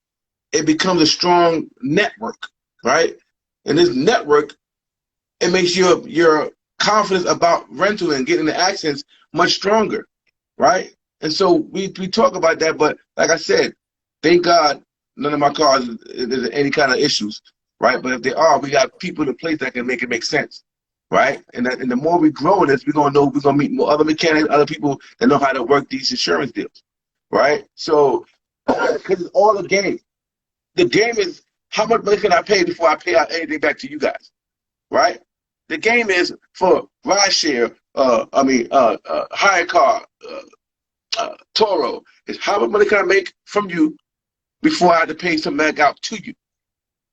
it becomes a strong network, right? And this network, it makes your confidence about rental and getting the accents much stronger, right? And so we talk about that, but like I said, thank God none of my cars there's any kind of issues, right? But if they are, we got people in place that can make it make sense, right? And the more we grow in this, we're gonna meet more other mechanics, other people that know how to work these insurance deals, right? So because it's all a game. The game is how much money can I pay before I pay out anything back to you guys, right? The game is for rideshare, Hyrecar, Turo, is how much money can I make from you before I have to pay some back out to you,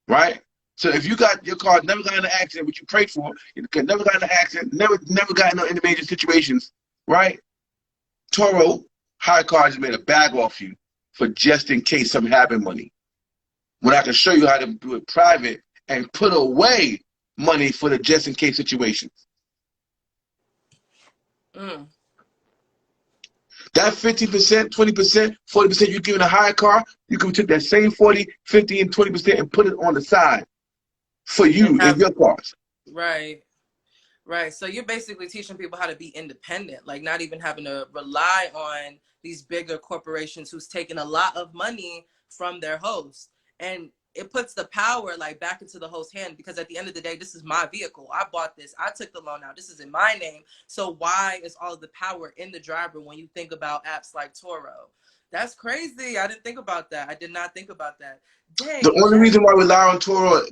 right? So if you got your car never got in an accident, which you prayed for, you never got in an accident, never got in any major situations, right? Turo, Hyrecar just made a bag off you for just in case something happened money. When I can show you how to do it private and put away money for the just in case situations. Mm. That 50%, 20%, 40% you're giving a higher car, you can take that same 40, 50, and 20% and put it on the side for you and your cars. Right. Right. So you're basically teaching people how to be independent, like not even having to rely on these bigger corporations who's taking a lot of money from their host. And it puts the power like back into the host's hand, because at the end of the day, this is my vehicle. I bought this. I took the loan out. This is in my name. So why is all of the power in the driver when you think about apps like Turo? That's crazy. I didn't think about that. I did not think about that. The Dang, only Jeff. reason why we rely on Turo,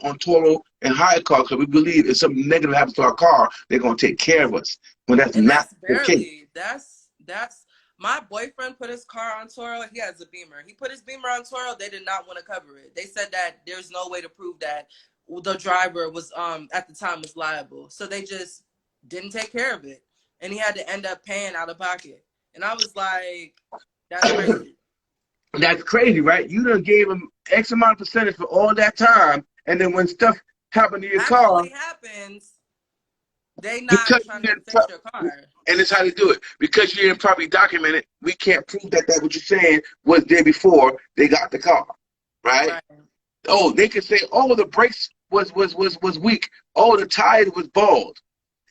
on Turo and hire car, because we believe if something negative happens to our car, they're gonna take care of us. When that's And not that's the case. barely, that's my boyfriend put his car on Turo. He has a Beamer. He put his Beamer on Turo. They did not want to cover it. They said that there's no way to prove that the driver was at the time was liable. So they just didn't take care of it. And he had to end up paying out of pocket. And I was like, that's crazy. That's crazy, right? You done gave them X amount of percentage for all that time, and then when stuff happened to your car, Actually happens, they not because trying to fix your car. and it's how they do it. Because you didn't properly document it, we can't prove that what you're saying was there before they got the car, right? Right. Oh, they could say, oh, the brakes was weak. Oh, the tire was bald.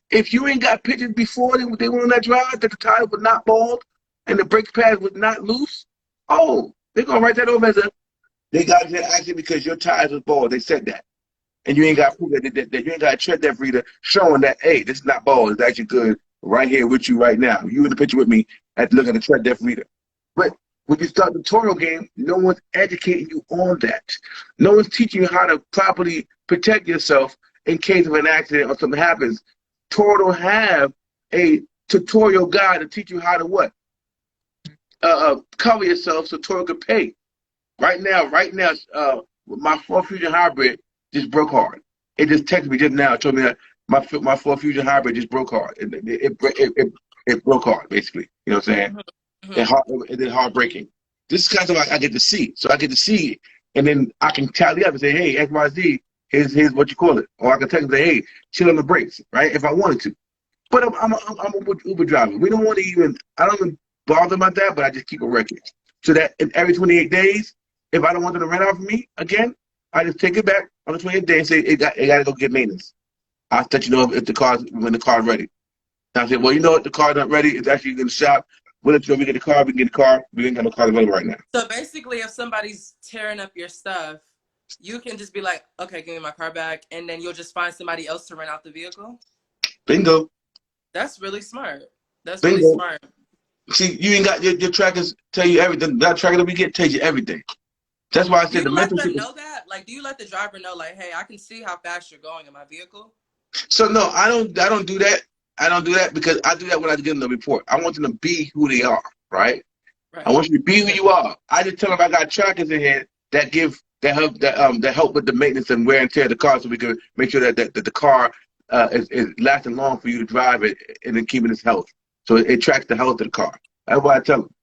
If you ain't got pictures before they went on that drive that the tire was not bald and the brake pad was not loose, oh, they're gonna write that over as they got into an accident because your tires was bald. They said that. And you ain't got proof that you ain't got a tread depth reader showing that, hey, this is not bald. It's actually good right here with you right now. You in the picture with me at look at the tread depth reader. But when you start the Toro game, no one's educating you on that. No one's teaching you how to properly protect yourself in case of an accident or something happens. Toro don't have a tutorial guide to teach you how to what? Cover yourself so Toro could pay. Right now, my Ford Fusion Hybrid just broke hard. It just texted me just now. It told me that my Ford Fusion Hybrid just broke hard. It broke hard, basically. You know what I'm saying? Mm-hmm. It did hard breaking. This is kind of like I get to see. So I get to see it, and then I can tally up and say, hey, XYZ, here's what you call it. Or I can text and say, hey, chill on the brakes, right? If I wanted to. But I'm a Uber driver. We don't want to I don't even bother about that, but I just keep a record. So that in every 28 days, if I don't want them to rent out for me again, I just take it back on the 28th day and say it got to go get maintenance. I'll let you know if when the car's ready. And I said, well, you know what? The car's not ready. It's actually in the shop. We'll let you know we get the car. We can get the car. We ain't got no car available right now. So basically, if somebody's tearing up your stuff, you can just be like, okay, give me my car back, and then you'll just find somebody else to rent out the vehicle. Bingo. That's really smart. That's really Bingo. smart. See, you ain't got your trackers tell you everything. That tracker that we get tells you everything. That's why I Do said you the let them mentorship. know that? Like, do you let the driver know, like, hey, I can see how fast you're going in my vehicle? So no, I don't. I don't do that. I don't do that because I do that when I give them the report. I want them to be who they are, right? I Right. want you to be who you are. I just tell them I got trackers in here that help with the maintenance and wear and tear of the car, so we can make sure that the car is lasting long for you to drive it and then keeping its health. So it tracks the health of the car. That's what I tell them.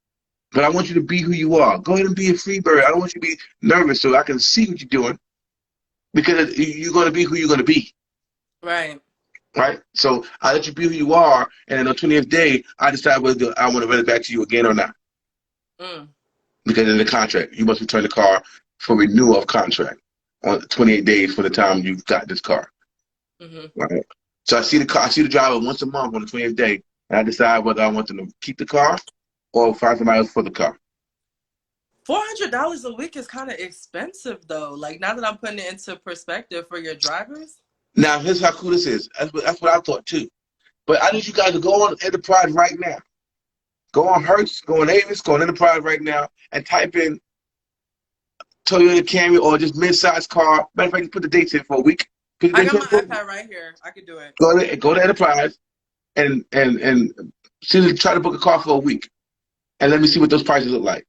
But I want you to be who you are. Go ahead and be a free bird. I don't want you to be nervous so I can see what you're doing because you're going to be who you're going to be. Right. Right? So I let you be who you are, and on the 20th day, I decide whether I want to rent it back to you again or not. Mm. Because in the contract, you must return the car for renewal of contract on 28 days from the time you've got this car. Mm-hmm. Right? So I see the driver once a month on the 20th day, and I decide whether I want them to keep the car or find somebody else for the car. $400 a week is kind of expensive, though. Like, now that I'm putting it into perspective for your drivers. Now, here's how cool this is. That's what I thought too. But I need you guys to go on Enterprise right now. Go on Hertz, go on Avis, go on Enterprise right now, and type in Toyota Camry or just mid-sized car. Matter of fact, put the dates in for a week. I got my iPad right here. I could do it. Go to Enterprise and seriously try to book a car for a week, and let me see what those prices look like.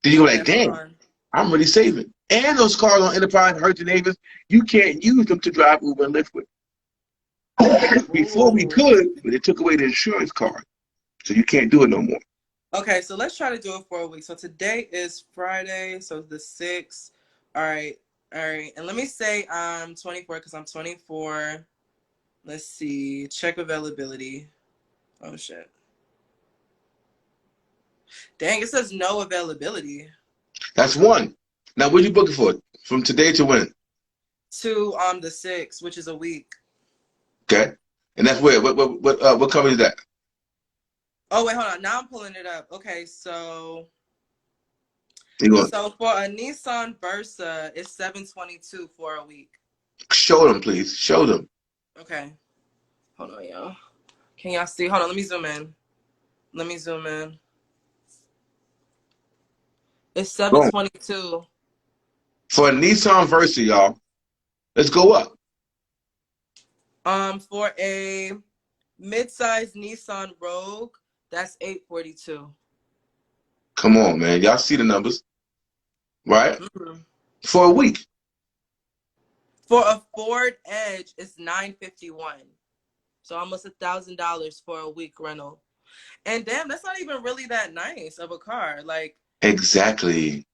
Then you go Okay, like, hold damn, on. I'm really saving. And those cars on Enterprise, Hertz, and Avis, you can't use them to drive Uber and Lyft with. Before we Ooh. could, but they took away the insurance card, so you can't do it no more. Okay, so let's try to do it for a week. So today is Friday, so the 6th. All right, all right. And let me say I'm 24 because I'm 24. Let's see. Check availability. Oh, shit. Dang, it says no availability. That's one. Now, what are you booking for? From today to when? To the 6th, which is a week. Okay, and that's where. What company is that? Oh, wait, hold on. Now I'm pulling it up. Okay, so You going so for a Nissan Versa, it's 722 for a week. show them, please. Show them. Okay. Hold on, y'all. Can y'all see? Hold on, let me zoom in. Let me zoom in. It's Boom. 722. For a Nissan Versa, y'all. Let's go up. For a mid-size Nissan Rogue, that's 842. Come on, man. Y'all see the numbers, right? Mm-hmm. For a week. For a Ford Edge, it's 951. So almost $1,000 for a week rental. And damn, that's not even really that nice of a car. Like, Exactly.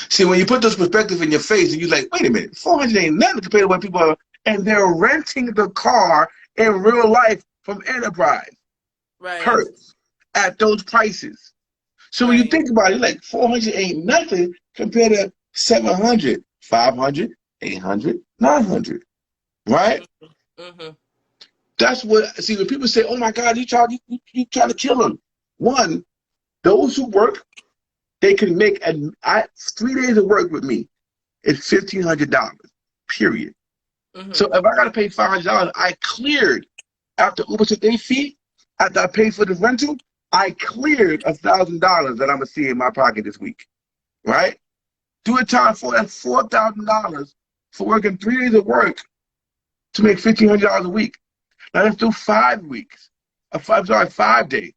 See, when you put those perspectives in your face, and you're like, wait a minute, 400 ain't nothing compared to what people are, and they're renting the car in real life from Enterprise, right, Hertz, at those prices. So when you right. think about it, like 400 ain't nothing compared to 700, 500, 800, 900, right? Mm-hmm. That's what, see, when people say, oh my God, you trying to kill them. One, those who work, they can make 3 days of work with me is $1,500, period. Mm-hmm. So if I got to pay $500, I cleared after Uber took their fee, after I paid for the rental, I cleared $1,000 that I'm gonna see in my pocket this week, right? Do a time for that's $4,000 for working 3 days of work to make $1,500 a week. Now let's do 5 weeks. Sorry, 5 days.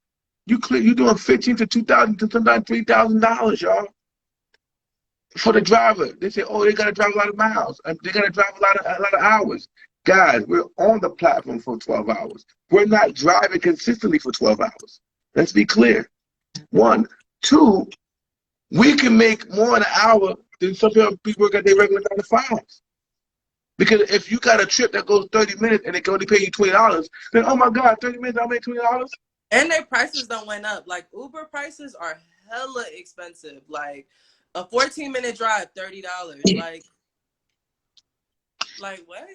You're doing 15 to 2,000 to sometimes $3,000, y'all. For the driver, they say, oh, they gotta drive a lot of miles. They gotta drive a lot of hours. Guys, we're on the platform for 12 hours. We're not driving consistently for 12 hours. Let's be clear. One. Two, we can make more in an hour than some people work at their regular 9 to 5s. Because if you got a trip that goes 30 minutes and they can only pay you $20, then oh my God, 30 minutes I'll make $20. And their prices don't went up. Like, Uber prices are hella expensive. Like, a 14-minute drive, $30. Like what?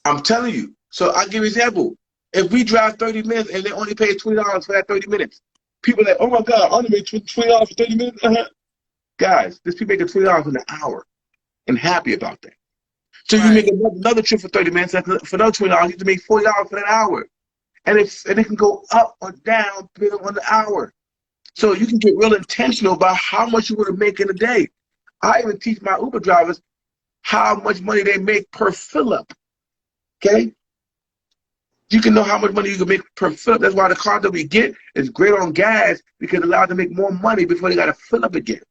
I'm telling you. So I'll give you an example. If we drive 30 minutes and they only pay $20 for that 30 minutes, people are like, oh my God, I only made $20 for 30 minutes. Guys, this people making $20 in an hour and happy about that. So you make Right. another trip for 30 minutes, and for another $20, you have to make $40 for that hour. And it can go up or down depending on the hour. So you can get real intentional about how much you want to make in a day. I even teach my Uber drivers how much money they make per fill up. Okay? You can know how much money you can make per fill up. That's why the car that we get is great on gas because it allows them to make more money before they got to fill up again.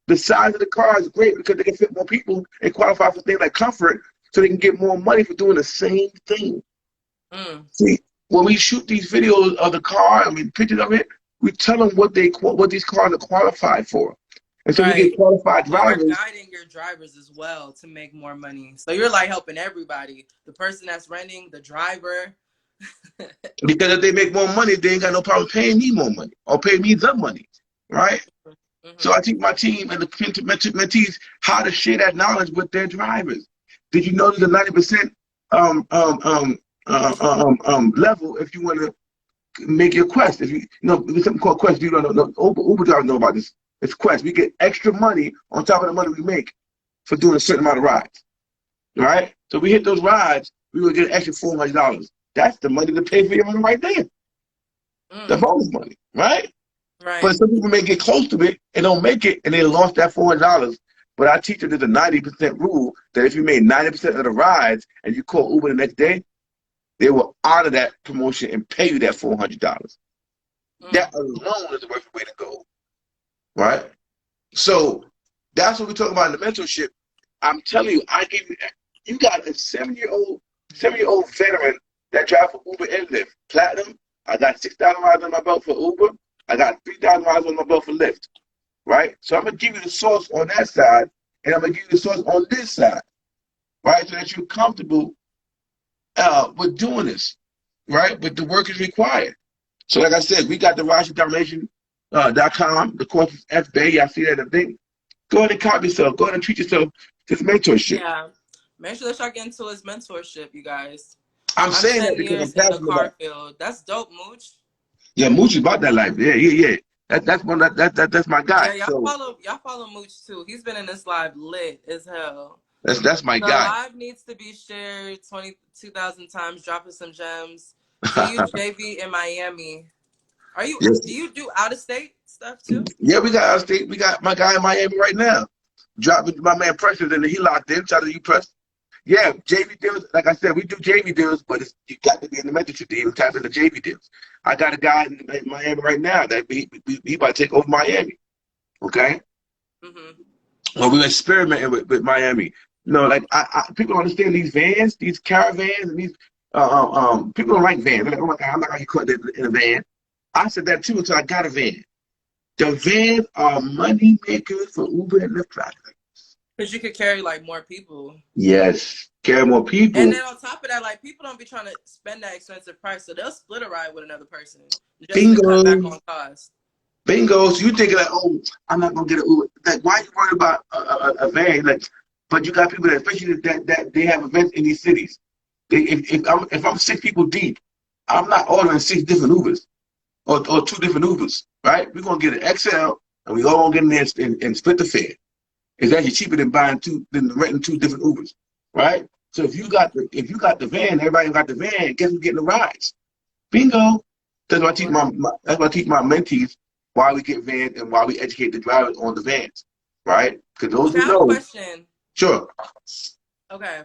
The size of the car is great because they can fit more people and qualify for things like comfort so they can get more money for doing the same thing. See, when we shoot these videos of the car, I mean, pictures of it, we tell them what these cars are qualified for. And so we Right. get qualified You are drivers. guiding your drivers as well to make more money. So you're like helping everybody. The person that's renting, the driver. Because if they make more money, they ain't got no problem paying me more money or paying me the money, right? So I teach my team and the mentees how to share that knowledge with their drivers. Did you know there's a 90% level if you want to make your quest? If you know, there's something called quest. You don't know. Uber drivers know about this. It's quest. We get extra money on top of the money we make for doing a certain amount of rides, right? So we hit those rides, we will get an extra $400. That's the money to pay for your money right there. The bonus money, right? Right. But some people may get close to it and don't make it, and they lost that $400. But I teach them there's a 90% rule that if you made 90% of the rides and you call Uber the next day, they will honor that promotion and pay you that $400. That alone is the worst way to go, right? So that's what we talk about in the mentorship. I'm telling you, you got a 7-year-old veteran that drives for Uber and Lyft. Platinum. I got 6,000 rides on my belt for Uber. I got 3,000 rides on my belt for Lyft, right? So I'm going to give you the source on that side, and I'm going to give you the source on this side, right? So that you're comfortable with doing this, right? But the work is required. So like I said, we got the RashidDomination.com. The course is Baee. I see that in the thing. Go ahead and copy yourself. Go ahead and treat yourself to this mentorship. Yeah. Make sure that y'all get into his mentorship, you guys. I'm saying that 10 because I'm years in the passionate car about it. field. That's dope, Mooch. Yeah, Mooch is about that life. Yeah. That's my guy. Yeah, So y'all follow Mooch too. He's been in this live lit as hell. that's my The guy. live needs to be shared 22,000 times, dropping some gems. See you, JV, in Miami. Yes. Do you do out of state stuff too? Yeah, we got out of state. We got my guy in Miami right now. Dropping my man Preston, and he locked in. Shout out to you, Preston. Yeah, JV deals. Like I said, we do JV deals, but you got to be in the mentorship deal. Tap into JV deals. I got a guy in Miami right now that he about to take over Miami. Okay. Well, we're experimenting with Miami. You know, like people don't understand these vans, these caravans, and these people don't like vans. They're like, oh my God, I'm not gonna get caught in a van. I said that too until I got a van. The vans are money makers for Uber and Lyft drivers. Because you could carry like more people. Yes, carry more people. And then on top of that, like people don't be trying to spend that expensive price, so they'll split a ride with another person just to cut back on cost. Bingo. So you thinking like, oh, I'm not gonna get an Uber. Like, why are you worried about a van? Like, but you got people that, especially that they have events in these cities. If I'm 6 people deep, I'm not ordering 6 different Ubers or 2 different Ubers, right? We're gonna get an XL and we all gonna get in there and split the fare. It's actually cheaper than renting 2 different Ubers, right? So if you got the van, everybody got the van. Guess who's getting the rides? Bingo. That's why I teach my mentees why we get vans and why we educate the drivers on the vans, right? Because those who know. I have a question. Sure. Okay.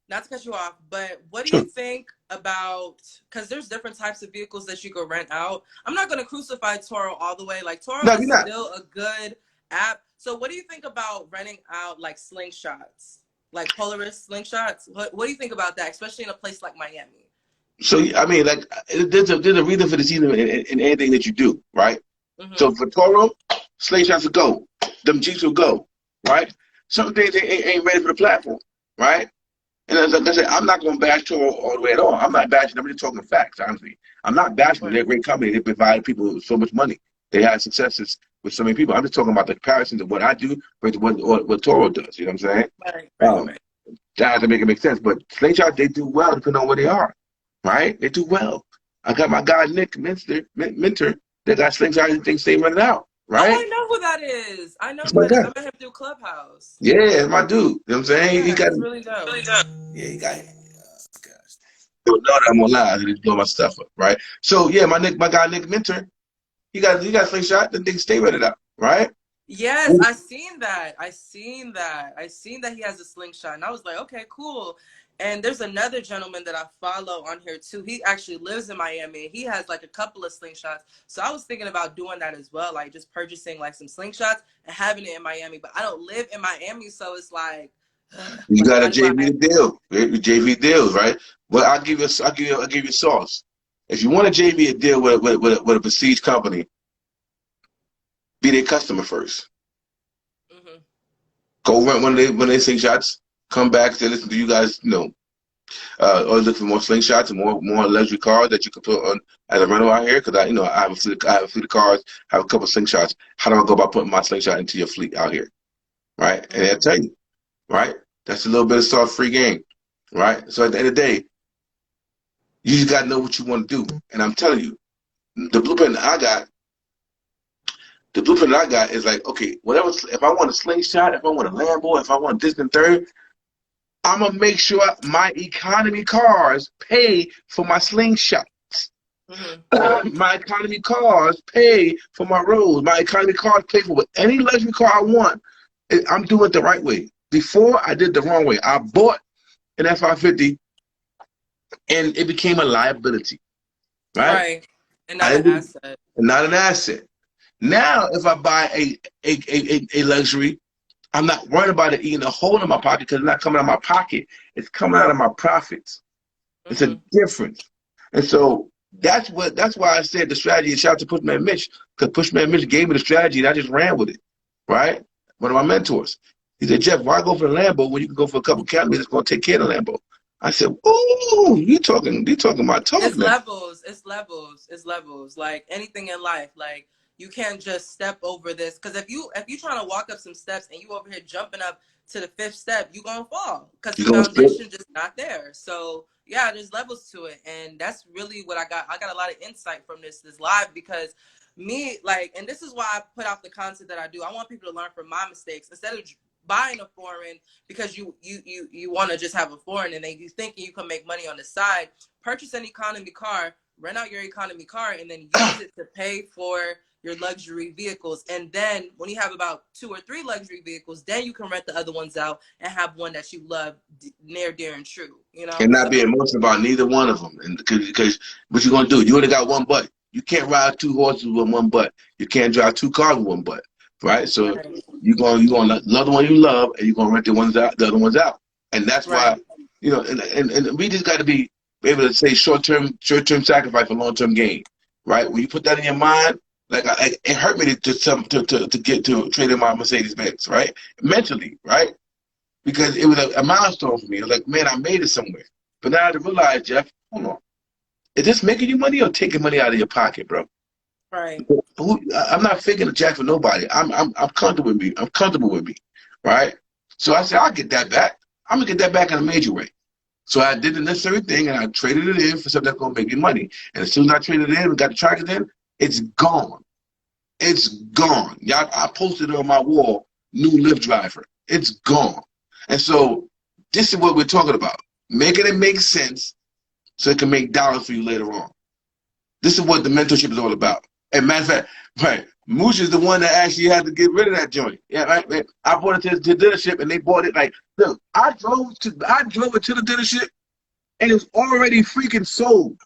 Not to cut you off, but what do you think about, because there's different types of vehicles that you could rent out. I'm not going to crucify Turo all the way. Like Turo is still a good app. So what do you think about renting out like slingshots, like Polaris slingshots? What do you think about that, especially in a place like Miami? So, I mean, like there's a reason for this in anything that you do, right? So for Turo, slingshots will go. Them Jeeps will go, right? Some things they ain't ready for the platform, right? And as I said, I'm not going to bash Turo all the way at all. I'm not bashing them. I'm just talking facts, honestly. I'm not bashing them. They're a great company. They provide people with so much money. They have successes with so many people. I'm just talking about the comparisons of what I do versus what Turo does. You know what I'm saying? Right. That has to make it make sense. But slingshots, they do well depending on where they are, right? They do well. I got my guy Nick Mentor that got slingshots and things stay running out, Oh, right? I know who that is. I know That's who my that is. guy. I met him through Clubhouse. Yeah, that's my dude. You know what I'm saying? He Yeah, got he's really dope. yeah, he got gosh. No, I'm gonna lie, he's blowing my stuff up, right? So yeah, my guy Nick Mentor, he got slingshot, then things stay running out, right? Yes, I seen that. I seen that. I seen that he has a slingshot, and I was like, okay, cool. And there's another gentleman that I follow on here too. He actually lives in Miami. He has like a couple of slingshots. So I was thinking about doing that as well, like just purchasing like some slingshots and having it in Miami. But I don't live in Miami, so it's like, You like got a how do JV I? deal, JV deals, right? Well, I'll give you sauce. If you want a JV a deal with a prestige company, be their customer first. Mm-hmm. Go rent one of their slingshots. Come back, say, listen to you guys, always look for more slingshots and more luxury cars that you can put on as a rental out here. Because I have a fleet of cars, I have a couple of slingshots. How do I go about putting my slingshot into your fleet out here, right? And they'll tell you, right? That's a little bit of soft free game, right? So at the end of the day, you just gotta know what you want to do. And I'm telling you, the blueprint I got, is like, okay, whatever. If I want a slingshot, if I want a Lambo, if I want this and third, I'm gonna make sure my economy cars pay for my slingshot. My economy cars pay for my roads. My economy cars pay for any luxury car I want. I'm doing it the right way. Before, I did the wrong way. I bought an F-550 and it became a liability, right? Right. And not an asset. Not an asset. Now, if I buy a luxury, I'm not worried about it eating a hole in my pocket because it's not coming out of my pocket. It's coming out of my profits. It's a difference. And so that's why I said the strategy. Shout out to Pushman Mitch, because Pushman Mitch gave me the strategy and I just ran with it, right? One of my mentors. He said, Jeff, why go for the Lambo when you can go for a couple academies that's going to take care of the Lambo? I said, ooh, you talking my talk It's now. levels. It's levels. It's levels. Like anything in life, like you can't just step over this. Because if you trying to walk up some steps and you over here jumping up to the fifth step, you gonna fall because the foundation just not there. So yeah, there's levels to it, and that's really what I got. I got a lot of insight from this live because me like, and this is why I put out the content that I do. I want people to learn from my mistakes instead of buying a foreign because you want to just have a foreign and then you thinking you can make money on the side. Purchase an economy car, rent out your economy car, and then use it to pay for your luxury vehicles. And then when you have about 2 or 3 luxury vehicles, then you can rent the other ones out and have one that you love near, dear, and true. And not be emotional about neither one of them. And because what you gonna do? You only got one butt. You can't ride 2 horses with one butt. You can't drive 2 cars with one butt, right? So you're gonna love the one you love, and you're gonna rent the other ones out. And that's why, and we just got to be able to say short-term sacrifice for long-term gain, right? When you put that in your mind, like it hurt me to get to trade in my Mercedes Benz, right? Mentally, right? Because it was a milestone for me. It was like, man, I made it somewhere. But now I realize, Jeff, hold on, is this making you money or taking money out of your pocket, bro? Right. I'm not faking a jack for nobody. I'm comfortable with me. I'm comfortable with me, right? So I said, I'll get that back. I'm gonna get that back in a major way. So I did the necessary thing and I traded it in for something that's gonna make me money. And as soon as I traded it in and got the trackers in, it's gone. It's gone. Y'all, I posted it on my wall, new Lyft driver. It's gone. And so this is what we're talking about. Making it make sense so it can make dollars for you later on. This is what the mentorship is all about. And matter of fact, right, Mooch is the one that actually had to get rid of that joint. Yeah, right, man. I brought it to the dealership and they bought it. Like, look, I drove it to the dealership and it was already freaking sold.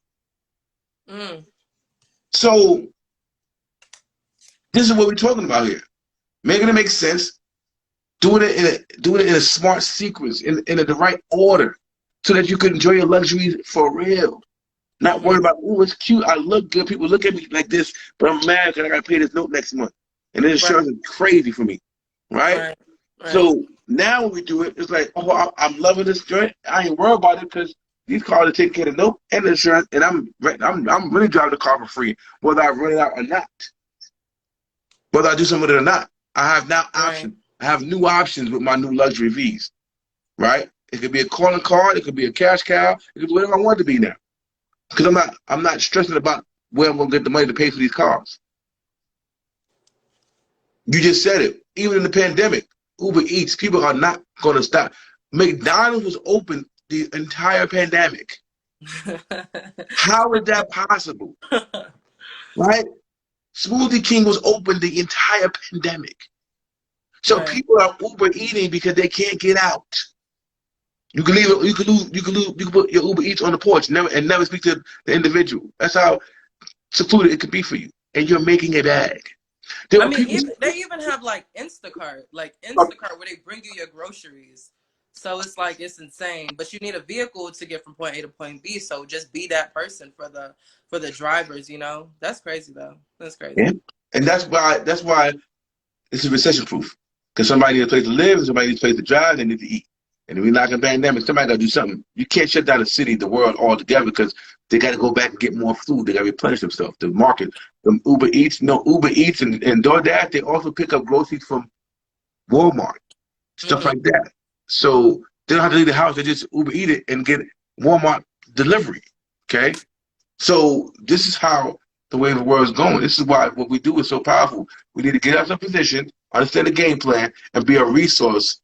So this is what we're talking about here. Making it make sense, doing it in a smart sequence, in the right order, so that you can enjoy your luxuries for real. Not worried about, oh, it's cute, I look good, people look at me like this, but I'm mad because I got to pay this note next month. And the insurance is crazy for me, right? So now when we do it, it's like, oh, I'm loving this joint. I ain't worried about it because these cars are taking care of the note and the insurance, and I'm really driving the car for free, whether I rent it out or not. Whether I do something with it or not. I have now options. I have new options with my new luxury Vs, right? It could be a calling card. It could be a cash cow. It could be whatever I want it to be now. Because I'm not stressing about where I'm going to get the money to pay for these cars. You just said it. Even in the pandemic, Uber Eats, people are not going to stop. McDonald's was open the entire pandemic. How is that possible? Right? Smoothie King was open the entire pandemic. So Right. people are Uber eating because they can't get out. You can leave. You can put your Uber Eats on the porch, never speak to the individual. That's how secluded it could be for you, and you're making a bag. There I are mean, people. even they even have like Instacart where they bring you your groceries. So it's like it's insane. But you need a vehicle to get from point A to point B. So just be that person for the drivers, you know? That's crazy though. That's crazy. Yeah. And that's why it's recession proof. Because somebody needs a place to live, and somebody needs a place to drive, they need to eat. And if we're not in a pandemic, somebody got to do something. You can't shut down the city, the world altogether because they got to go back and get more food. They got to replenish themselves. The market, the Uber Eats and DoorDash, they also pick up groceries from Walmart, stuff Mm-hmm. like that. So they don't have to leave the house. They just Uber Eat it and get Walmart delivery. Okay? So this is how the way the world is going. This is why what we do is so powerful. We need to get out of position, understand the game plan, and be a resource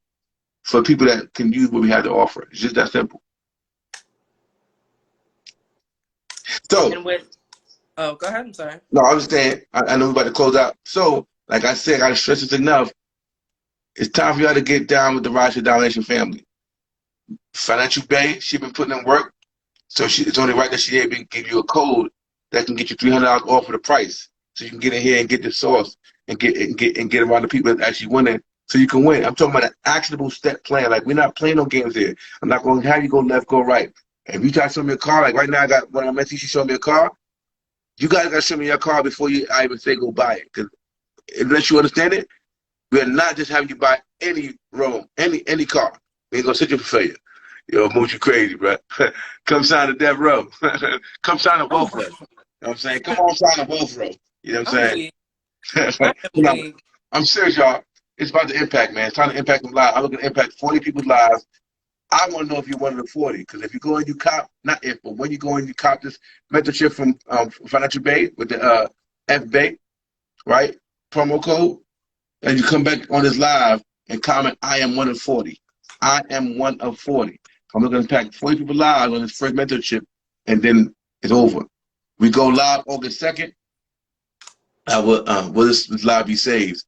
for people that can use what we have to offer. It's just that simple. So, And with oh, go ahead. I'm sorry. no, I understand. I know we're about to close out. So, like I said, I gotta stress this enough. It's time for y'all to get down with the Rise to Domination family. Financial Bae, she been putting in work. So it's only right that she able to give you a code that can get you $300 off of the price. So you can get in here and get the sauce and get around the people that actually winning so you can win. I'm talking about an actionable step plan. Like we're not playing no games here. I'm not going to have you go left, go right. If you try to show me a car, like right now I got one of my mentees, she showed me a car. You guys got to show me your car before I even say go buy it. Because unless you understand it, we're not just having you buy any any car. We ain't going to set you for failure. Yo, move you crazy, bro. Come sign the death row. Come sign a wealth row. You know what I'm saying? Come on, sign a wealth row. You know what I'm I'm weak. saying? I am No, weak. I'm serious, y'all. It's about the impact, man. It's trying to impact them lives. I'm looking to impact 40 people's lives. I want to know if you're one of the 40. Because if you go and you cop, not if, but when you go and you cop this mentorship from Financial Bae with the FBAE, right? Promo code, and you come back on this live and comment, I am one of 40. I am one of 40. I'm looking to impact 40 people live on this first mentorship, and then it's over. We go live August 2nd. Will this live be saved?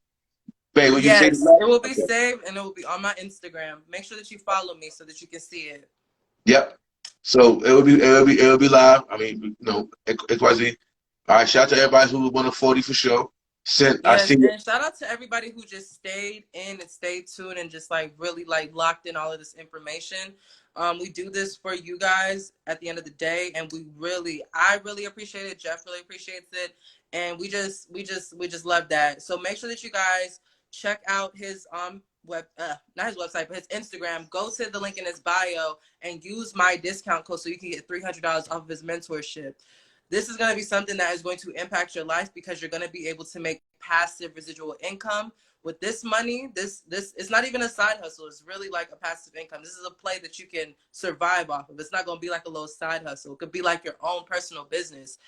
Bae, will you save it Yes, live? it will be Okay. saved and it will be on my Instagram. Make sure that you follow me so that you can see it. Yep. So it will be live. I mean, you know, XYZ. All right, shout out to everybody who was one of 40 for sure. I Yes, see it. and shout out to everybody who just stayed in and stayed tuned and just like really like locked in all of this information. We do this for you guys at the end of the day, and I really appreciate it. Jeff really appreciates it, and we just love that. So make sure that you guys check out his not his website, but his Instagram. Go to the link in his bio and use my discount code so you can get $300 off of his mentorship. This is going to be something that is going to impact your life because you're going to be able to make passive residual income with this money. This it's not even a side hustle. It's really like a passive income. This is a play that you can survive off of. It's not going to be like a little side hustle. It could be like your own personal business.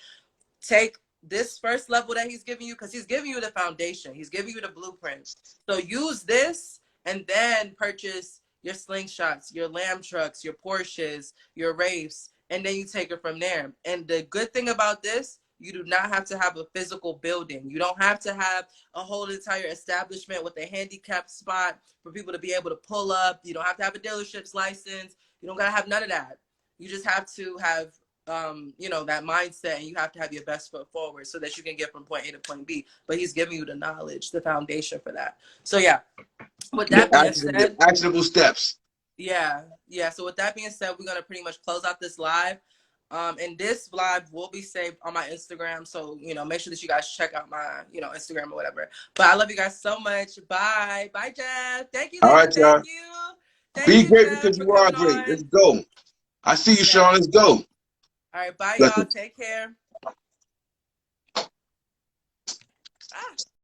Take this first level that he's giving you, because he's giving you the foundation, he's giving you the blueprint. So use this and then purchase your slingshots, your lamb trucks, your Porsches, your Wraiths, and then you take it from there. And the good thing about this, you do not have to have a physical building. You don't have to have a whole entire establishment with a handicap spot for people to be able to pull up. You don't have to have a dealership's license. You don't got to have none of that. You just have to have that mindset, and you have to have your best foot forward so that you can get from point A to point B. But he's giving you the knowledge, the foundation for that. So yeah, with that being The said, actionable steps. yeah. So with that being said, we're gonna pretty much close out this live. And this live will be saved on my Instagram. So, make sure that you guys check out my, Instagram or whatever. But I love you guys so much. Bye. Bye, Jeff. Thank you, All lady. right, Thank y'all. you. Thank Be you, great Jeff, because for you are coming great. on. Let's go. I see you, Yeah. Sean. Let's go. All right. Bye, y'all. Blessings. Take care. Ah.